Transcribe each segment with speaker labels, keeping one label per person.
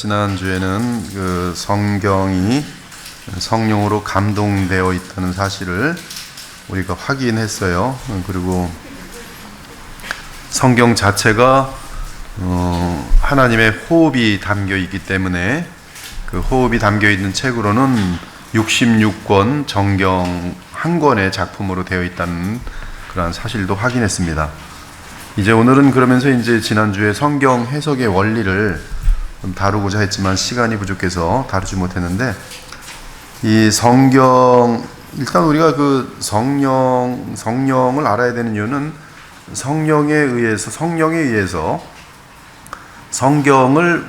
Speaker 1: 지난주에는 그 성경이 성령으로 감동되어 있다는 사실을 우리가 확인했어요. 그리고 성경 자체가 하나님의 호흡이 담겨 있기 때문에 그 호흡이 담겨 있는 책으로는 66권 정경 한 권의 작품으로 되어 있다는 그러한 사실도 확인했습니다. 이제 오늘은 그러면서 이제 지난주에 성경 해석의 원리를 좀 다루고자 했지만 시간이 부족해서 다루지 못했는데, 이 성경, 일단 우리가 그 성령을 알아야 되는 이유는 성령에 의해서 성경을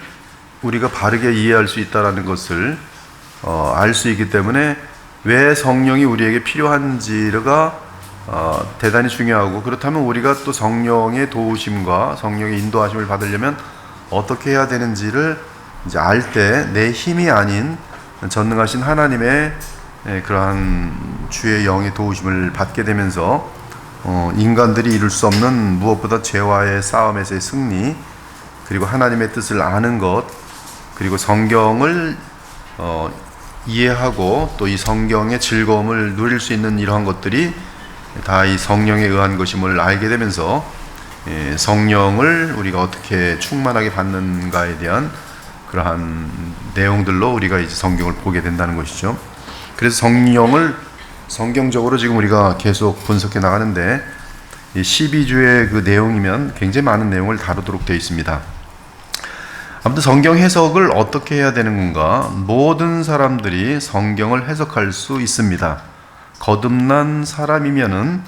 Speaker 1: 우리가 바르게 이해할 수 있다는 것을 알 수 있기 때문에 왜 성령이 우리에게 필요한지가 대단히 중요하고, 그렇다면 우리가 또 성령의 도우심과 성령의 인도하심을 받으려면 어떻게 해야 되는지를 이제 알 때 내 힘이 아닌 전능하신 하나님의 그러한 주의 영의 도우심을 받게 되면서 인간들이 이룰 수 없는 무엇보다 죄와의 싸움에서의 승리, 그리고 하나님의 뜻을 아는 것, 그리고 성경을 이해하고 또 이 성경의 즐거움을 누릴 수 있는 이러한 것들이 다 이 성령에 의한 것임을 알게 되면서 성령을 우리가 어떻게 충만하게 받는가에 대한 그러한 내용들로 우리가 이제 성경을 보게 된다는 것이죠. 그래서 성령을 성경적으로 지금 우리가 계속 분석해 나가는데, 이 12주의 그 내용이면 굉장히 많은 내용을 다루도록 되어 있습니다. 아무튼 성경 해석을 어떻게 해야 되는 건가? 모든 사람들이 성경을 해석할 수 있습니다. 거듭난 사람이면은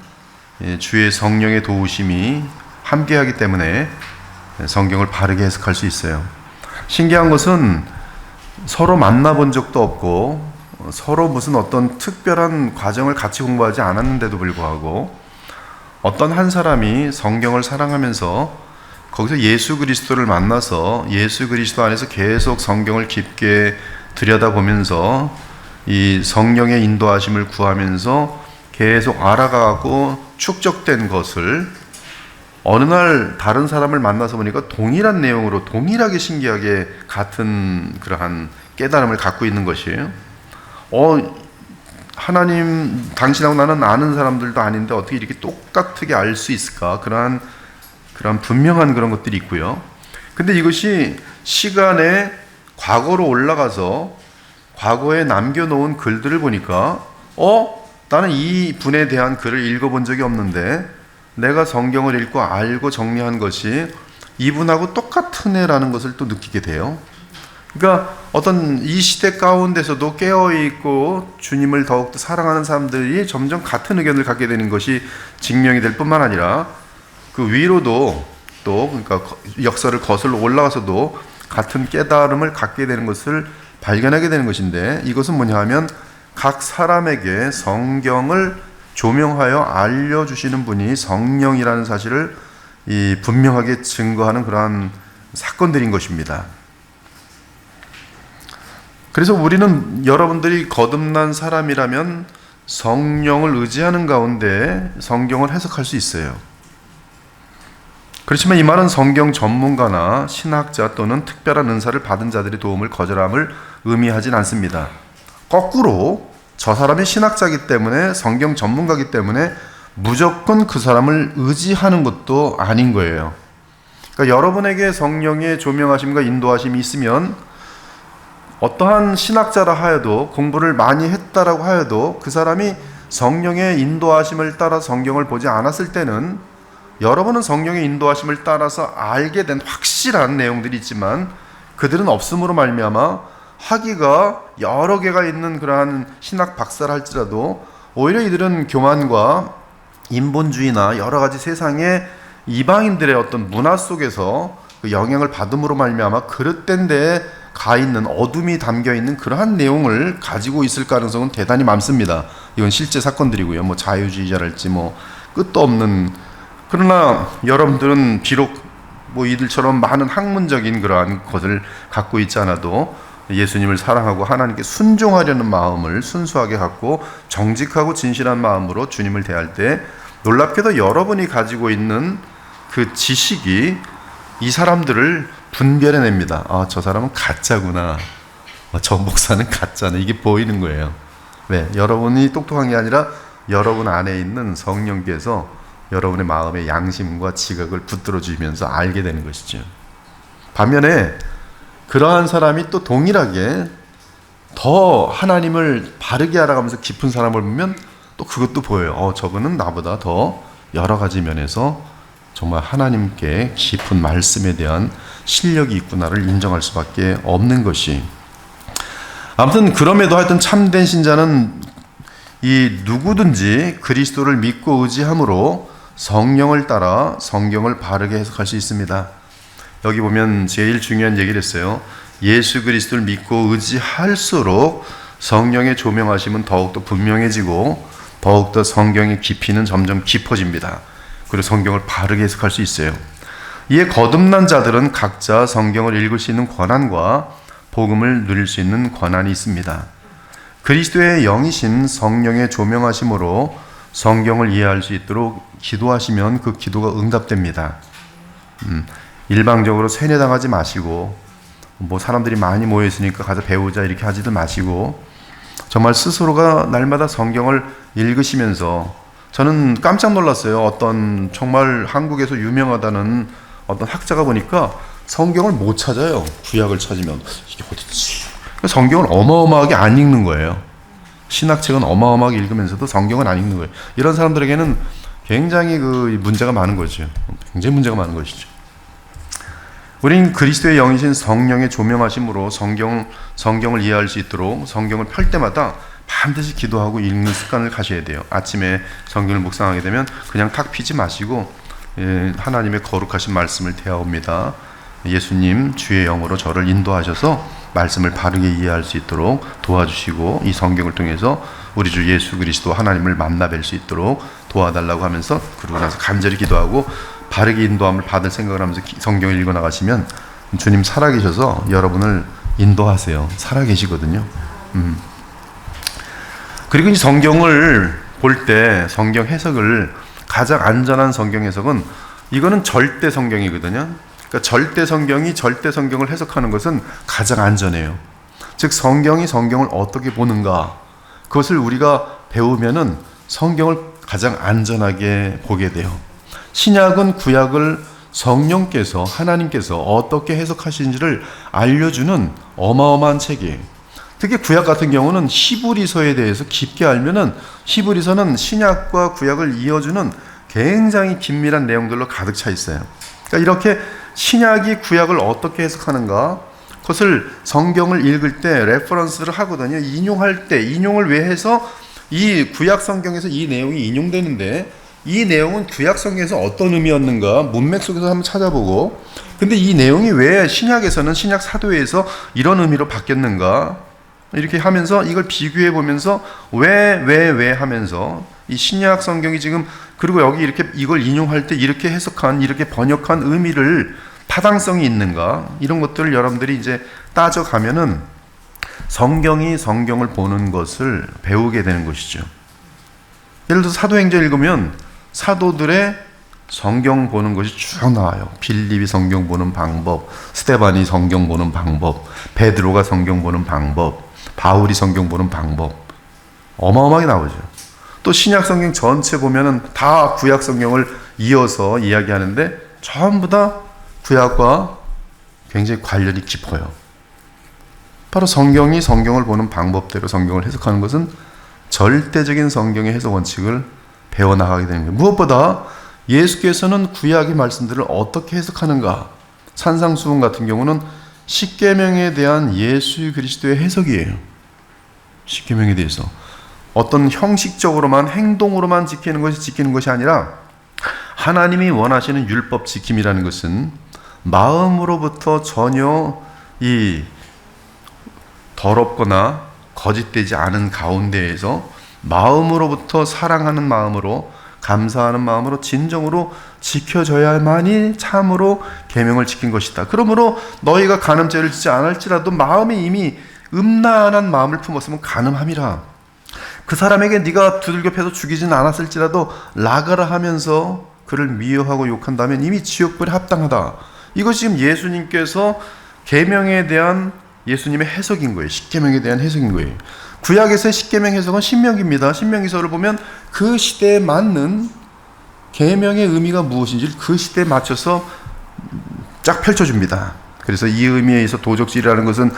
Speaker 1: 주의 성령의 도우심이 함께하기 때문에 성경을 바르게 해석할 수 있어요. 신기한 것은 서로 만나본 적도 없고 서로 무슨 어떤 특별한 과정을 같이 공부하지 않았는데도 불구하고 어떤 한 사람이 성경을 사랑하면서 거기서 예수 그리스도를 만나서 예수 그리스도 안에서 계속 성경을 깊게 들여다보면서 이 성령의 인도하심을 구하면서 계속 알아가고 축적된 것을 어느 날 다른 사람을 만나서 보니까 동일한 내용으로 동일하게 신기하게 같은 그러한 깨달음을 갖고 있는 것이에요. 하나님, 당신하고 나는 아는 사람들도 아닌데 어떻게 이렇게 똑같게 알 수 있을까? 그런 분명한 그런 것들이 있고요. 근데 이것이 시간의 과거로 올라가서 과거에 남겨놓은 글들을 보니까 나는 이 분에 대한 글을 읽어본 적이 없는데 내가 성경을 읽고 알고 정리한 것이 이분하고 똑같은 애라는 것을 또 느끼게 돼요. 그러니까 어떤 이 시대 가운데서도 깨어있고 주님을 더욱더 사랑하는 사람들이 점점 같은 의견을 갖게 되는 것이 증명이 될 뿐만 아니라 그 위로도 또 그러니까 역사를 거슬러 올라가서도 같은 깨달음을 갖게 되는 것을 발견하게 되는 것인데, 이것은 뭐냐 하면 각 사람에게 성경을 조명하여 알려주시는 분이 성령이라는 사실을 분명하게 증거하는 그러한 사건들인 것입니다. 그래서 우리는 여러분들이 거듭난 사람이라면 성령을 의지하는 가운데 성경을 해석할 수 있어요. 그렇지만 이 말은 성경 전문가나 신학자 또는 특별한 은사를 받은 자들의 도움을 거절함을 의미하진 않습니다. 거꾸로 저 사람이 신학자이기 때문에 성경 전문가이기 때문에 무조건 그 사람을 의지하는 것도 아닌 거예요. 그러니까 여러분에게 성령의 조명하심과 인도하심이 있으면 어떠한 신학자라 하여도 공부를 많이 했다라고 하여도 그 사람이 성령의 인도하심을 따라 성경을 보지 않았을 때는 여러분은 성령의 인도하심을 따라서 알게 된 확실한 내용들이 있지만 그들은 없음으로 말미암아 학위가 여러 개가 있는 그러한 신학 박사를 할지라도 오히려 이들은 교만과 인본주의나 여러 가지 세상의 이방인들의 어떤 문화 속에서 그 영향을 받음으로 말미암아 그릇된 데에 가 있는 어둠이 담겨 있는 그러한 내용을 가지고 있을 가능성은 대단히 많습니다. 이건 실제 사건들이고요. 뭐 자유주의자랄지 뭐 끝도 없는. 그러나 여러분들은 비록 뭐 이들처럼 많은 학문적인 그러한 것을 갖고 있지 않아도 예수님을 사랑하고 하나님께 순종하려는 마음을 순수하게 갖고 정직하고 진실한 마음으로 주님을 대할 때 놀랍게도 여러분이 가지고 있는 그 지식이 이 사람들을 분별해냅니다. 아, 저 사람은 가짜구나. 저 목사는 가짜네. 이게 보이는 거예요. 왜? 여러분이 똑똑한 게 아니라 여러분 안에 있는 성령께서 여러분의 마음의 양심과 지각을 붙들어 주시면서 알게 되는 것이죠. 반면에 그러한 사람이 또 동일하게 더 하나님을 바르게 알아가면서 깊은 사람을 보면 또 그것도 보여요. 저분은 나보다 더 여러 가지 면에서 정말 하나님께 깊은 말씀에 대한 실력이 있구나를 인정할 수밖에 없는 것이. 아무튼 그럼에도 하여튼 참된 신자는 이 누구든지 그리스도를 믿고 의지함으로 성령을 따라 성경을 바르게 해석할 수 있습니다. 여기 보면 제일 중요한 얘기를 했어요. 예수 그리스도를 믿고 의지할수록 성령의 조명하심은 더욱더 분명해지고 더욱더 성경의 깊이는 점점 깊어집니다. 그리고 성경을 바르게 해석할 수 있어요. 이에 거듭난 자들은 각자 성경을 읽을 수 있는 권한과 복음을 누릴 수 있는 권한이 있습니다. 그리스도의 영이신 성령의 조명하심으로 성경을 이해할 수 있도록 기도하시면 그 기도가 응답됩니다. 일방적으로 세뇌당하지 마시고 사람들이 많이 모여 있으니까 가서 배우자 이렇게 하지도 마시고 정말 스스로가 날마다 성경을 읽으시면서 저는 깜짝 놀랐어요. 어떤 정말 한국에서 유명하다는 어떤 학자가 보니까 성경을 못 찾아요. 구약을 찾으면 이게 어딨지? 성경을 어마어마하게 안 읽는 거예요. 신학책은 어마어마하게 읽으면서도 성경은 안 읽는 거예요. 이런 사람들에게는 굉장히 그 문제가 많은 거죠. 굉장히 문제가 많은 것이죠. 우린 그리스도의 영이신 성령의 조명하심으로 성경을 이해할 수 있도록 성경을 펼 때마다 반드시 기도하고 읽는 습관을 가셔야 돼요. 아침에 성경을 묵상하게 되면 그냥 탁 피지 마시고 하나님의 거룩하신 말씀을 대하옵니다. 예수님 주의 영으로 저를 인도하셔서 말씀을 바르게 이해할 수 있도록 도와주시고 이 성경을 통해서 우리 주 예수 그리스도 하나님을 만나뵐 수 있도록 도와달라고 하면서 그러고 나서 간절히 기도하고 바르게 인도함을 받을 생각을 하면서 성경을 읽어 나가시면 주님 살아계셔서 여러분을 인도하세요. 살아계시거든요. 그리고 이 성경을 볼 때 성경 해석을 가장 안전한 성경 해석은 이거는 절대 성경이거든요. 그러니까 절대 성경을 해석하는 것은 가장 안전해요. 즉 성경이 성경을 어떻게 보는가 그것을 우리가 배우면은 성경을 가장 안전하게 보게 돼요. 신약은 구약을 성령께서 하나님께서 어떻게 해석하시는지를 알려주는 어마어마한 책이에요. 특히 구약 같은 경우는 히브리서에 대해서 깊게 알면은 히브리서는 신약과 구약을 이어주는 굉장히 긴밀한 내용들로 가득 차 있어요. 그러니까 이렇게 신약이 구약을 어떻게 해석하는가 그것을 성경을 읽을 때 레퍼런스를 하거든요. 인용할 때 인용을 왜 해서 이 구약 성경에서 이 내용이 인용되는데 이 내용은 구약 성경에서 어떤 의미였는가 문맥 속에서 한번 찾아보고 근데 이 내용이 왜 신약에서는 신약 사도에서 이런 의미로 바뀌었는가 이렇게 하면서 이걸 비교해 보면서 왜 하면서 이 신약 성경이 지금 그리고 여기 이렇게 이걸 인용할 때 이렇게 해석한 이렇게 번역한 의미를 타당성이 있는가 이런 것들을 여러분들이 이제 따져가면은 성경이 성경을 보는 것을 배우게 되는 것이죠. 예를 들어서 사도행전 읽으면 사도들의 성경 보는 것이 쭉 나와요. 빌립이 성경 보는 방법, 스데반이 성경 보는 방법, 베드로가 성경 보는 방법, 바울이 성경 보는 방법 어마어마하게 나오죠. 또 신약 성경 전체 보면은 다 구약 성경을 이어서 이야기하는데 전부 다 구약과 굉장히 관련이 깊어요. 바로 성경이 성경을 보는 방법대로 성경을 해석하는 것은 절대적인 성경의 해석 원칙을 배워나가게 되는 거예요. 무엇보다 예수께서는 구약의 말씀들을 어떻게 해석하는가 산상수훈 같은 경우는 십계명에 대한 예수 그리스도의 해석이에요. 십계명에 대해서 어떤 형식적으로만 행동으로만 지키는 것이 아니라 하나님이 원하시는 율법 지킴이라는 것은 마음으로부터 전혀 이 더럽거나 거짓되지 않은 가운데에서 마음으로부터 사랑하는 마음으로 감사하는 마음으로 진정으로 지켜져야만이 참으로 계명을 지킨 것이다. 그러므로 너희가 간음죄를 짓지 않을지라도 마음에 이미 음란한 마음을 품었으면 간음함이라. 그 사람에게 네가 두들겨 패서 죽이진 않았을지라도 나가라 하면서 그를 미워하고 욕한다면 이미 지옥불에 합당하다. 이것이 지금 예수님께서 계명에 대한 예수님의 해석인 거예요. 십계명에 대한 해석인 거예요. 구약에서의 십계명 해석은 신명기입니다. 신명기서를 보면 그 시대에 맞는 계명의 의미가 무엇인지 그 시대에 맞춰서 쫙 펼쳐줍니다. 그래서 이 의미에 있어 도적질이라는 것은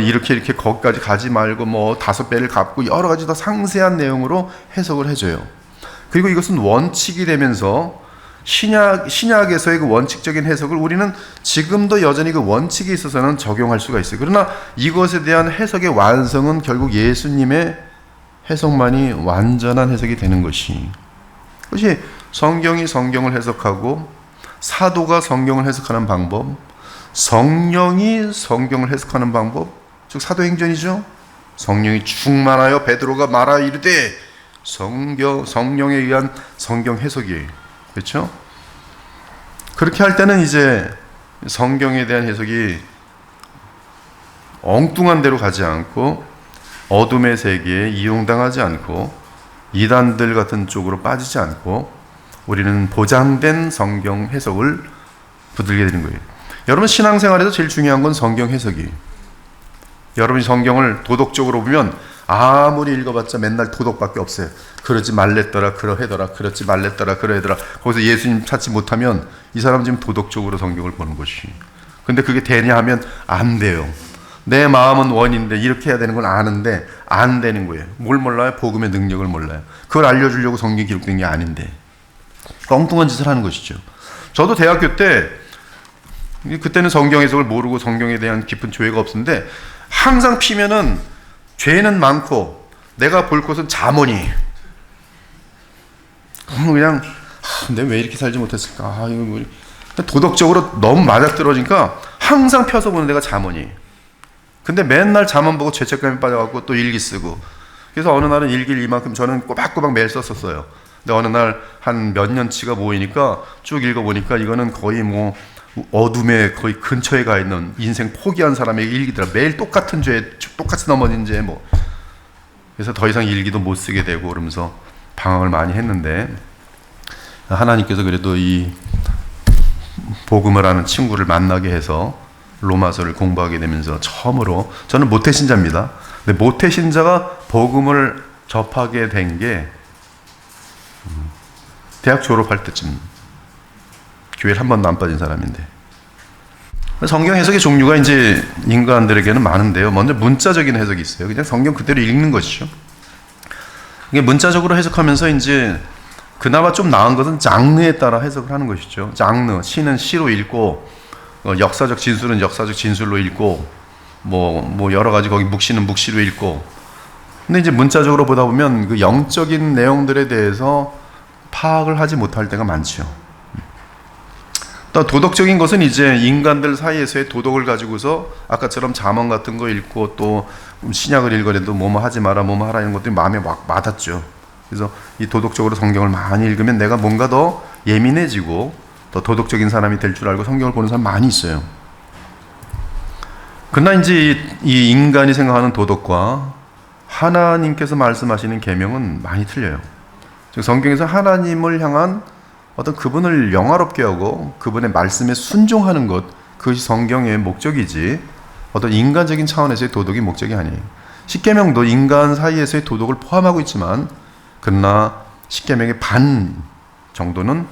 Speaker 1: 이렇게 거기까지 가지 말고 뭐 5배를 갚고 여러 가지 더 상세한 내용으로 해석을 해줘요. 그리고 이것은 원칙이 되면서 신약에서의 그 원칙적인 해석을 우리는 지금도 여전히 그 원칙에 있어서는 적용할 수가 있어요. 그러나 이것에 대한 해석의 완성은 결국 예수님의 해석만이 완전한 해석이 되는 것이 성경이 성경을 해석하고 사도가 성경을 해석하는 방법, 성령이 성경을 해석하는 방법, 즉 사도행전이죠. 성령이 충만하여 베드로가 말하 이르되 성령에 의한 성경 해석이에요. 그렇죠? 그렇게 할 때는 이제 성경에 대한 해석이 엉뚱한 데로 가지 않고 어둠의 세계에 이용당하지 않고 이단들 같은 쪽으로 빠지지 않고 우리는 보장된 성경 해석을 붙들게 되는 거예요. 여러분 신앙생활에서 제일 중요한 건 성경 해석이에요. 여러분이 성경을 도덕적으로 보면 아무리 읽어봤자 맨날 도덕밖에 없어요. 그러지 말랬더라 그러해더라, 그러지 말랬더라 그러해더라. 거기서 예수님 찾지 못하면 이 사람 지금 도덕적으로 성경을 보는 것이. 근데 그게 되냐 하면 안 돼요. 내 마음은 원인데 이렇게 해야 되는 건 아는데 안 되는 거예요. 뭘 몰라요? 복음의 능력을 몰라요. 그걸 알려주려고 성경이 기록된 게 아닌데 엉뚱한 짓을 하는 것이죠. 저도 대학교 때 그때는 성경 해석을 모르고 성경에 대한 깊은 조예가 없었는데 항상 피면은 죄는 많고 내가 볼 것은 자문이 그냥 내가 왜 이렇게 살지 못했을까? 이거 뭐 도덕적으로 너무 맞아떨어지니까 항상 펴서 보는 데가 자문이. 근데 맨날 자문 보고 죄책감에 빠져갖고 또 일기 쓰고. 그래서 어느 날은 일기를 이만큼 저는 꼬박꼬박 매일 썼었어요. 근데 어느 날 한 몇 년치가 모이니까 쭉 읽어보니까 이거는 거의 뭐 어둠에 거의 근처에 가 있는 인생 포기한 사람의 일기더라. 매일 똑같은 죄, 똑같이 넘어진 죄 뭐. 그래서 더 이상 일기도 못 쓰게 되고 그러면서 방황을 많이 했는데 하나님께서 그래도 이 복음을 하는 친구를 만나게 해서 로마서를 공부하게 되면서 처음으로 저는 모태신자입니다. 근데 모태신자가 복음을 접하게 된 게 대학 졸업할 때쯤 교회를 한 번도 안 빠진 사람인데 성경 해석의 종류가 이제 인간들에게는 많은데요. 먼저 문자적인 해석이 있어요. 그냥 성경 그대로 읽는 것이죠. 이게 문자적으로 해석하면서 이제 그나마 좀 나은 것은 장르에 따라 해석을 하는 것이죠. 장르, 시는 시로 읽고 역사적 진술은 역사적 진술로 읽고 뭐 여러 가지 거기 묵시는 묵시로 읽고. 근데 이제 문자적으로 보다 보면 그 영적인 내용들에 대해서 파악을 하지 못할 때가 많죠. 또 도덕적인 것은 이제 인간들 사이에서의 도덕을 가지고서 아까처럼 잠언 같은 거 읽고 또 신약을 읽으려도 뭐뭐 하지 마라 뭐뭐 하라 이런 것들이 마음에 막 와닿죠. 그래서 이 도덕적으로 성경을 많이 읽으면 내가 뭔가 더 예민해지고 더 도덕적인 사람이 될 줄 알고 성경을 보는 사람 많이 있어요. 그러나 이제 이 인간이 생각하는 도덕과 하나님께서 말씀하시는 계명은 많이 틀려요. 즉 성경에서 하나님을 향한 어떤 그분을 영화롭게 하고 그분의 말씀에 순종하는 것, 그것이 성경의 목적이지 어떤 인간적인 차원에서의 도덕이 목적이 아니에요. 십계명도 인간 사이에서의 도덕을 포함하고 있지만 그러나 십계명의 반 정도는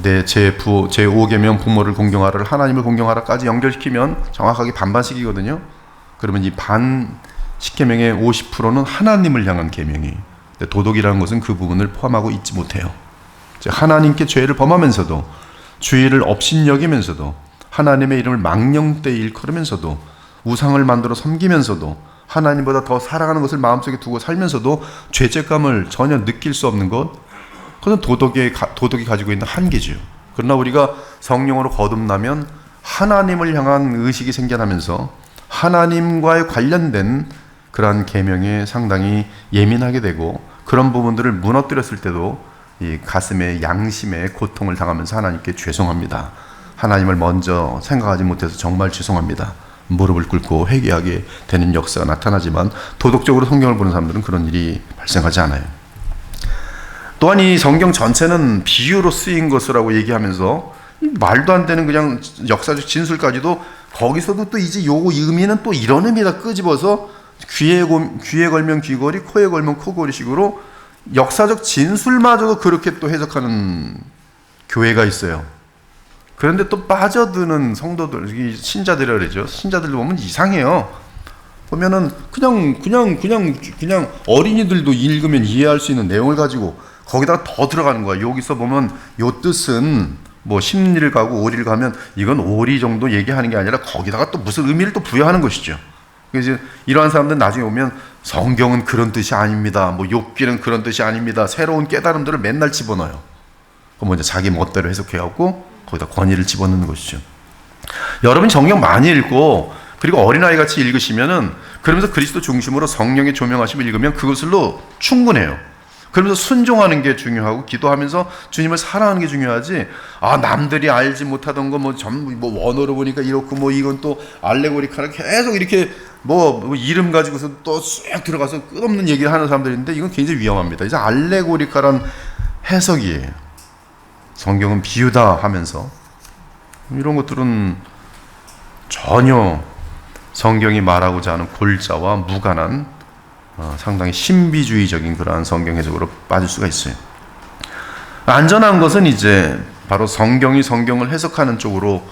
Speaker 1: 내 제5계명 부모를 공경하라를 하나님을 공경하라까지 연결시키면 정확하게 반반씩이거든요. 그러면 이 반 십계명의 50%는 하나님을 향한 계명이. 도덕이라는 것은 그 부분을 포함하고 있지 못해요. 하나님께 죄를 범하면서도 주의를 업신여기면서도 하나님의 이름을 망령되이 일컬으면서도 우상을 만들어 섬기면서도 하나님보다 더 사랑하는 것을 마음속에 두고 살면서도 죄책감을 전혀 느낄 수 없는 것, 그것은 도덕이 가지고 있는 한계죠. 그러나 우리가 성령으로 거듭나면 하나님을 향한 의식이 생겨나면서 하나님과의 관련된 그러한 계명에 상당히 예민하게 되고 그런 부분들을 무너뜨렸을 때도 이 가슴에 양심에 고통을 당하면서 하나님께 죄송합니다. 하나님을 먼저 생각하지 못해서 정말 죄송합니다. 무릎을 꿇고 회개하게 되는 역사가 나타나지만 도덕적으로 성경을 보는 사람들은 그런 일이 발생하지 않아요. 또한 이 성경 전체는 비유로 쓰인 것이라고 얘기하면서 말도 안 되는 그냥 역사적 진술까지도 거기서도 또 이제 요거 의미는 또 이런 의미다 끄집어서 귀에 걸면 귀걸이, 코에 걸면 코걸이식으로 역사적 진술마저도 그렇게 또 해석하는 교회가 있어요. 그런데 또 빠져드는 성도들, 신자들이라 그러죠. 신자들 보면 이상해요. 보면은 그냥 어린이들도 읽으면 이해할 수 있는 내용을 가지고 거기다가 더 들어가는 거야. 여기서 보면 요 뜻은 뭐 십리를 가고 오리를 가면 이건 오리 정도 얘기하는 게 아니라 거기다가 또 무슨 의미를 또 부여하는 것이죠. 그래서 이러한 사람들은 나중에 보면 성경은 그런 뜻이 아닙니다. 뭐 욥기는 그런 뜻이 아닙니다. 새로운 깨달음들을 맨날 집어넣어요. 그럼 이제 자기 멋대로 해석해갖고 거기다 권위를 집어넣는 것이죠. 여러분이 성경 많이 읽고 그리고 어린아이 같이 읽으시면은 그러면서 그리스도 중심으로 성령의 조명하심을 읽으면 그것으로 충분해요. 그러면서 순종하는 게 중요하고 기도하면서 주님을 사랑하는 게 중요하지. 남들이 알지 못하던 거 뭐 전부 뭐 원어로 보니까 이렇고 뭐 이건 또 알레고리카라 계속 이렇게 뭐 이름 가지고서 또 쑥 들어가서 끝없는 얘기를 하는 사람들인데 이건 굉장히 위험합니다. 이제 알레고리카란 해석이에요. 성경은 비유다 하면서 이런 것들은 전혀 성경이 말하고자 하는 골자와 무관한 상당히 신비주의적인 그러한 성경 해석으로 빠질 수가 있어요. 안전한 것은 이제 바로 성경이 성경을 해석하는 쪽으로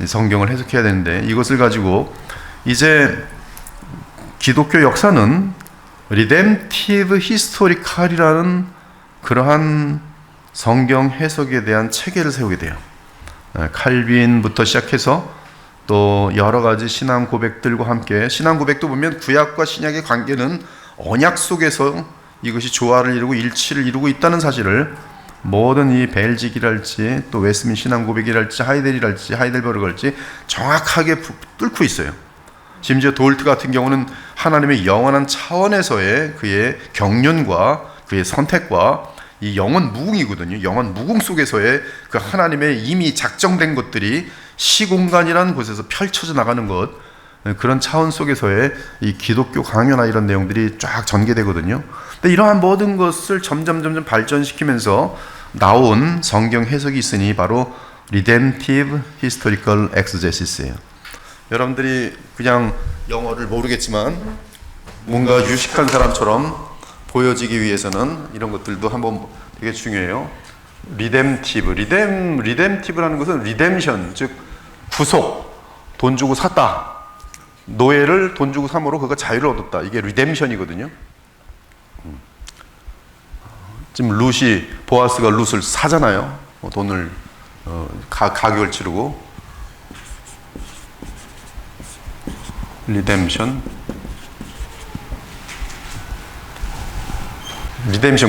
Speaker 1: 성경을 해석해야 되는데 이것을 가지고 이제 기독교 역사는 리뎀티브 히스토리칼이라는 그러한 성경 해석에 대한 체계를 세우게 돼요. 칼빈부터 시작해서 또 여러 가지 신앙 고백들과 함께 신앙 고백도 보면 구약과 신약의 관계는 언약 속에서 이것이 조화를 이루고 일치를 이루고 있다는 사실을 모든 이 벨직이랄지 또 웨스민 신앙 고백이랄지 하이델베르그랄지 정확하게 뚫고 있어요. 심지어 도울트 같은 경우는 하나님의 영원한 차원에서의 그의 경륜과 그의 선택과 이 영원 무궁이거든요. 영원 무궁 속에서의 그 하나님의 이미 작정된 것들이 시공간이라는 곳에서 펼쳐져 나가는 것, 그런 차원 속에서의 이 기독교 강요나 이런 내용들이 쫙 전개되거든요. 근데 이러한 모든 것을 점점 발전시키면서 나온 성경 해석이 있으니 바로 Redemptive Historical Exegesis예요. 여러분들이 그냥 영어를 모르겠지만 뭔가 유식한 사람처럼 보여지기 위해서는 이런 것들도 한번 되게 중요해요. 리뎀티브라는 것은 리뎀션, 즉 구속, 돈 주고 샀다. 노예를 돈 주고 삼으로 그가 자유를 얻었다. 이게 리뎀션이거든요. 지금 보아스가 룻을 사잖아요. 돈을 가격을 치르고 리뎀션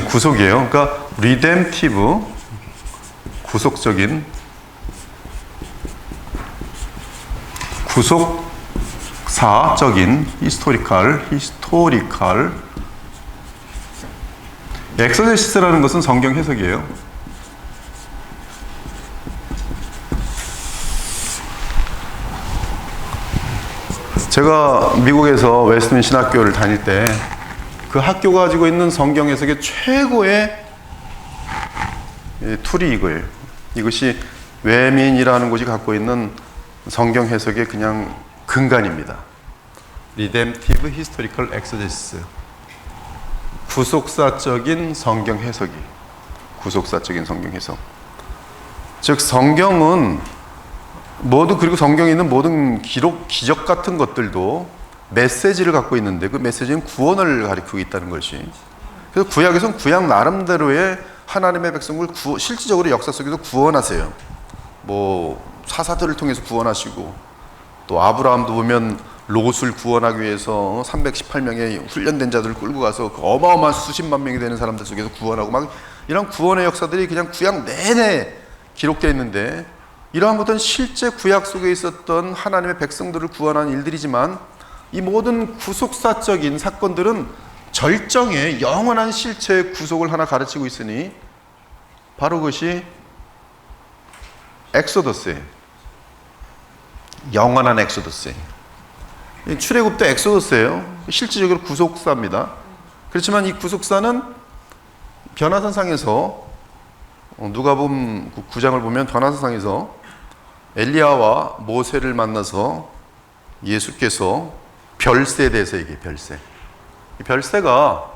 Speaker 1: 구속이에요. 그러니까 리뎀티브 구속적인 구속사적인 히스토리칼 엑소제시스라는 것은 성경 해석이에요. 제가 미국에서 웨스트민 신학교를 다닐 때 그 학교가 가지고 있는 성경 해석의 최고의 툴이 이거예요. 이것이 외민이라는 곳이 갖고 있는 성경 해석의 그냥 근간입니다. Redemptive Historical Exegesis. 구속사적인 성경 해석이. 구속사적인 성경 해석. 즉 성경은 그리고 성경에 있는 모든 기적 같은 것들도 메시지를 갖고 있는데 그 메시지는 구원을 가리키고 있다는 것이. 그래서 구약에서는 구약 나름대로의 하나님의 백성을 실질적으로 역사 속에서 구원하세요. 뭐 사사들을 통해서 구원하시고 또 아브라함도 보면 롯을 구원하기 위해서 318명의 훈련된 자들을 끌고 가서 그 어마어마한 수십만 명이 되는 사람들 속에서 구원하고 막 이런 구원의 역사들이 그냥 구약 내내 기록되어 있는데 이러한 것들은 실제 구약 속에 있었던 하나님의 백성들을 구원한 일들이지만 이 모든 구속사적인 사건들은 절정의 영원한 실체의 구속을 하나 가르치고 있으니 바로 그것이 엑소더스예요. 영원한 엑소더스예요. 출애굽도 엑소더스예요. 실질적으로 구속사입니다. 그렇지만 이 구속사는 변화산상에서 누가복음 9장을 보면 변화산상에서 엘리야와 모세를 만나서 예수께서 별세에 대해서 얘기해요. 별세. 이 별세가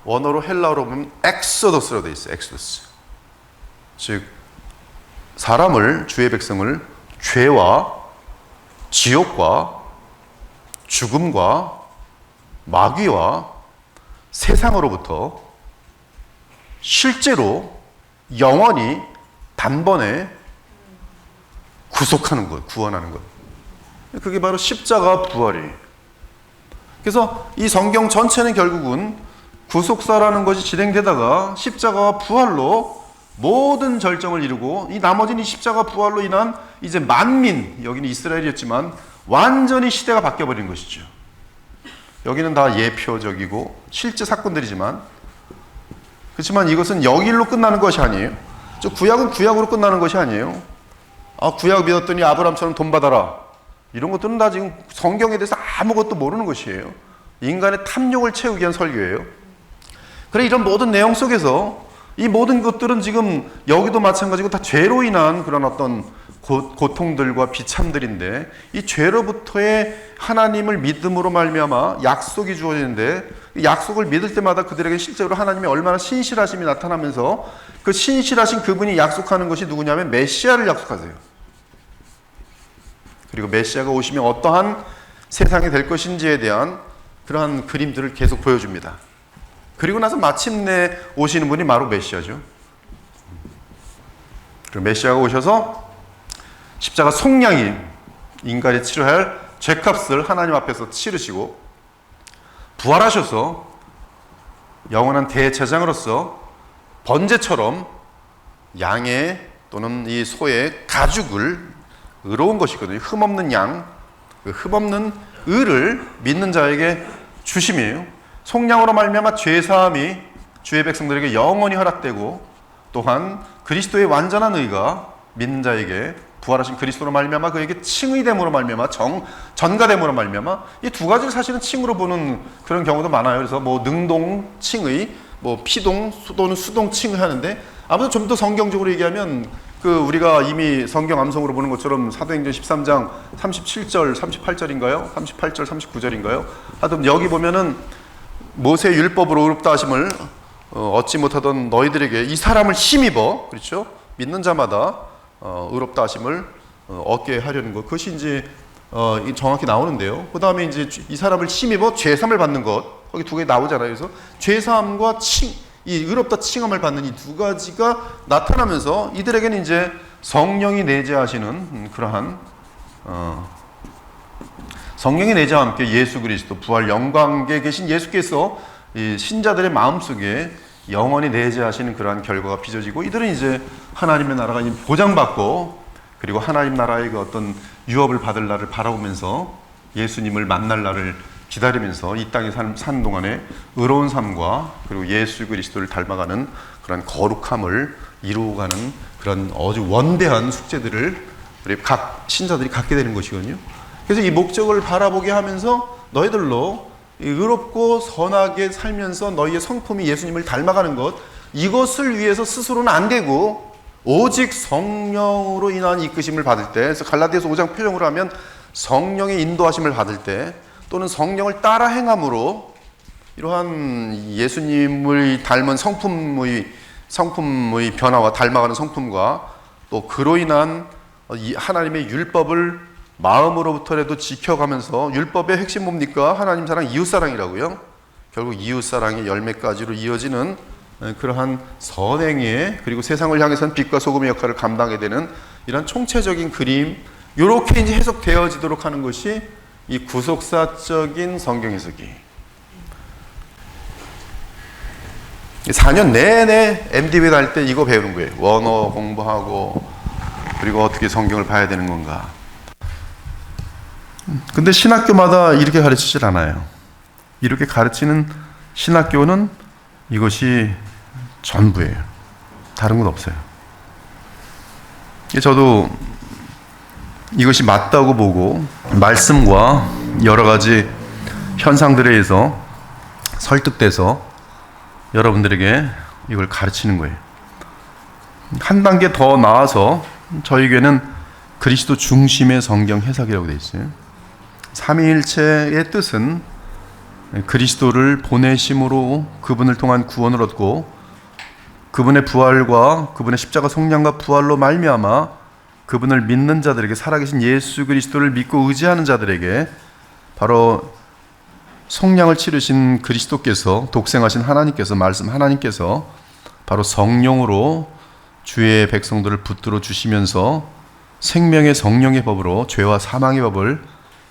Speaker 1: 원어로 헬라어로 보면 엑소더스라고 되어 있어요. 엑소더스. 즉 사람을, 주의 백성을 죄와 지옥과 죽음과 마귀와 세상으로부터 실제로 영원히 단번에 구속하는 것, 구원하는 것. 그게 바로 십자가 부활이에요. 그래서 이 성경 전체는 결국은 구속사라는 것이 진행되다가 십자가와 부활로 모든 절정을 이루고, 이 나머지는 이 십자가 부활로 인한 이제 만민, 여기는 이스라엘이었지만 완전히 시대가 바뀌어버린 것이죠. 여기는 다 예표적이고 실제 사건들이지만, 그렇지만 이것은 여기로 끝나는 것이 아니에요. 저 구약은 구약으로 끝나는 것이 아니에요. 구약 믿었더니 아브라함처럼 돈 받아라, 이런 것들은 다 지금 성경에 대해서 아무것도 모르는 것이에요. 인간의 탐욕을 채우기 위한 설교예요. 그래, 이런 모든 내용 속에서 이 모든 것들은 지금 여기도 마찬가지고 다 죄로 인한 그런 어떤 고통들과 비참들인데, 이 죄로부터의 하나님을 믿음으로 말미암아 약속이 주어지는데, 이 약속을 믿을 때마다 그들에게 실제로 하나님의 얼마나 신실하심이 나타나면서, 그 신실하신 그분이 약속하는 것이 누구냐면 메시아를 약속하세요. 그리고 메시아가 오시면 어떠한 세상이 될 것인지에 대한 그러한 그림들을 계속 보여줍니다. 그리고 나서 마침내 오시는 분이 바로 메시아죠. 그리고 메시아가 오셔서 십자가 속량이 인간이 치러야 할 죄값을 하나님 앞에서 치르시고, 부활하셔서 영원한 대제사장으로서 번제처럼 양의 또는 이 소의 가죽을, 의로운 것이거든요. 흠없는 양, 그 흠없는 의를 믿는 자에게 주심이에요. 속량으로 말미암아 죄사함이 주의 백성들에게 영원히 허락되고, 또한 그리스도의 완전한 의가 믿는 자에게, 부활하신 그리스도로 말미암아 그에게 칭의됨으로 말미암아, 전가됨으로 말미암아, 이 두 가지를 사실은 칭으로 보는 그런 경우도 많아요. 그래서 뭐 능동 칭의, 뭐 피동 또는 수동 칭의 하는데, 아무튼 좀 더 성경적으로 얘기하면 우리가 이미 성경 암송으로 보는 것처럼 사도행전 13장 37절, 38절인가요? 38절, 39절인가요? 하여튼 여기 보면은 모세의 율법으로 의롭다 하심을 얻지 못하던 너희들에게 이 사람을 힘입어, 그렇죠? 믿는 자마다 의롭다 하심을 얻게 하려는 것. 그것이 이제 정확히 나오는데요. 그 다음에 이제 이 사람을 힘입어 죄사함을 받는 것. 거기 두 개 나오잖아요. 그래서 죄사함과 이 의롭다 칭함을 받는 이 두 가지가 나타나면서 이들에게는 이제 성령이 내재하시는 그러한 성령의 내재와 함께 예수 그리스도, 부활 영광에 계신 예수께서 이 신자들의 마음속에 영원히 내재하시는 그러한 결과가 빚어지고, 이들은 이제 하나님의 나라가 보장받고, 그리고 하나님 나라의 그 어떤 유업을 받을 날을 바라보면서 예수님을 만날 날을 기다리면서 이 땅에 사는 동안에 의로운 삶과 그리고 예수 그리스도를 닮아가는 그런 거룩함을 이루어가는 그런 아주 원대한 숙제들을 우리 각 신자들이 갖게 되는 것이거든요. 그래서 이 목적을 바라보게 하면서 너희들로 의롭고 선하게 살면서 너희의 성품이 예수님을 닮아가는 것, 이것을 위해서 스스로는 안 되고 오직 성령으로 인한 이끄심을 받을 때, 그래서 갈라디아서 5장 표정으로 하면 성령의 인도하심을 받을 때, 또는 성령을 따라 행함으로 이러한 예수님을 닮은 성품의 변화와 닮아가는 성품과, 또 그로 인한 하나님의 율법을 마음으로부터라도 지켜가면서, 율법의 핵심 뭡니까? 하나님 사랑, 이웃 사랑이라고요. 결국 이웃 사랑의 열매까지로 이어지는 그러한 선행의, 그리고 세상을 향해서는 빛과 소금의 역할을 감당하게 되는 이런 총체적인 그림, 이렇게 이제 해석되어지도록 하는 것이 이 구속사적인 성경 해석이. 4년 내내 MDB 다닐 때 이거 배우는 거예요. 원어 공부하고, 그리고 어떻게 성경을 봐야 되는 건가. 근데 신학교마다 이렇게 가르치질 않아요. 이렇게 가르치는 신학교는 이것이 전부예요. 다른 건 없어요. 저도 이것이 맞다고 보고 말씀과 여러 가지 현상들에 의해서 설득돼서 여러분들에게 이걸 가르치는 거예요. 한 단계 더 나아서 저희 교회는 그리스도 중심의 성경 해석이라고 되어 있어요. 삼위일체의 뜻은 그리스도를 보내심으로 그분을 통한 구원을 얻고 그분의 부활과 그분의 십자가 속량과 부활로 말미암아 그분을 믿는 자들에게, 살아계신 예수 그리스도를 믿고 의지하는 자들에게 바로 속량을 치르신 그리스도께서, 독생하신 하나님께서, 말씀 하나님께서 바로 성령으로 주의 백성들을 붙들어 주시면서 생명의 성령의 법으로 죄와 사망의 법을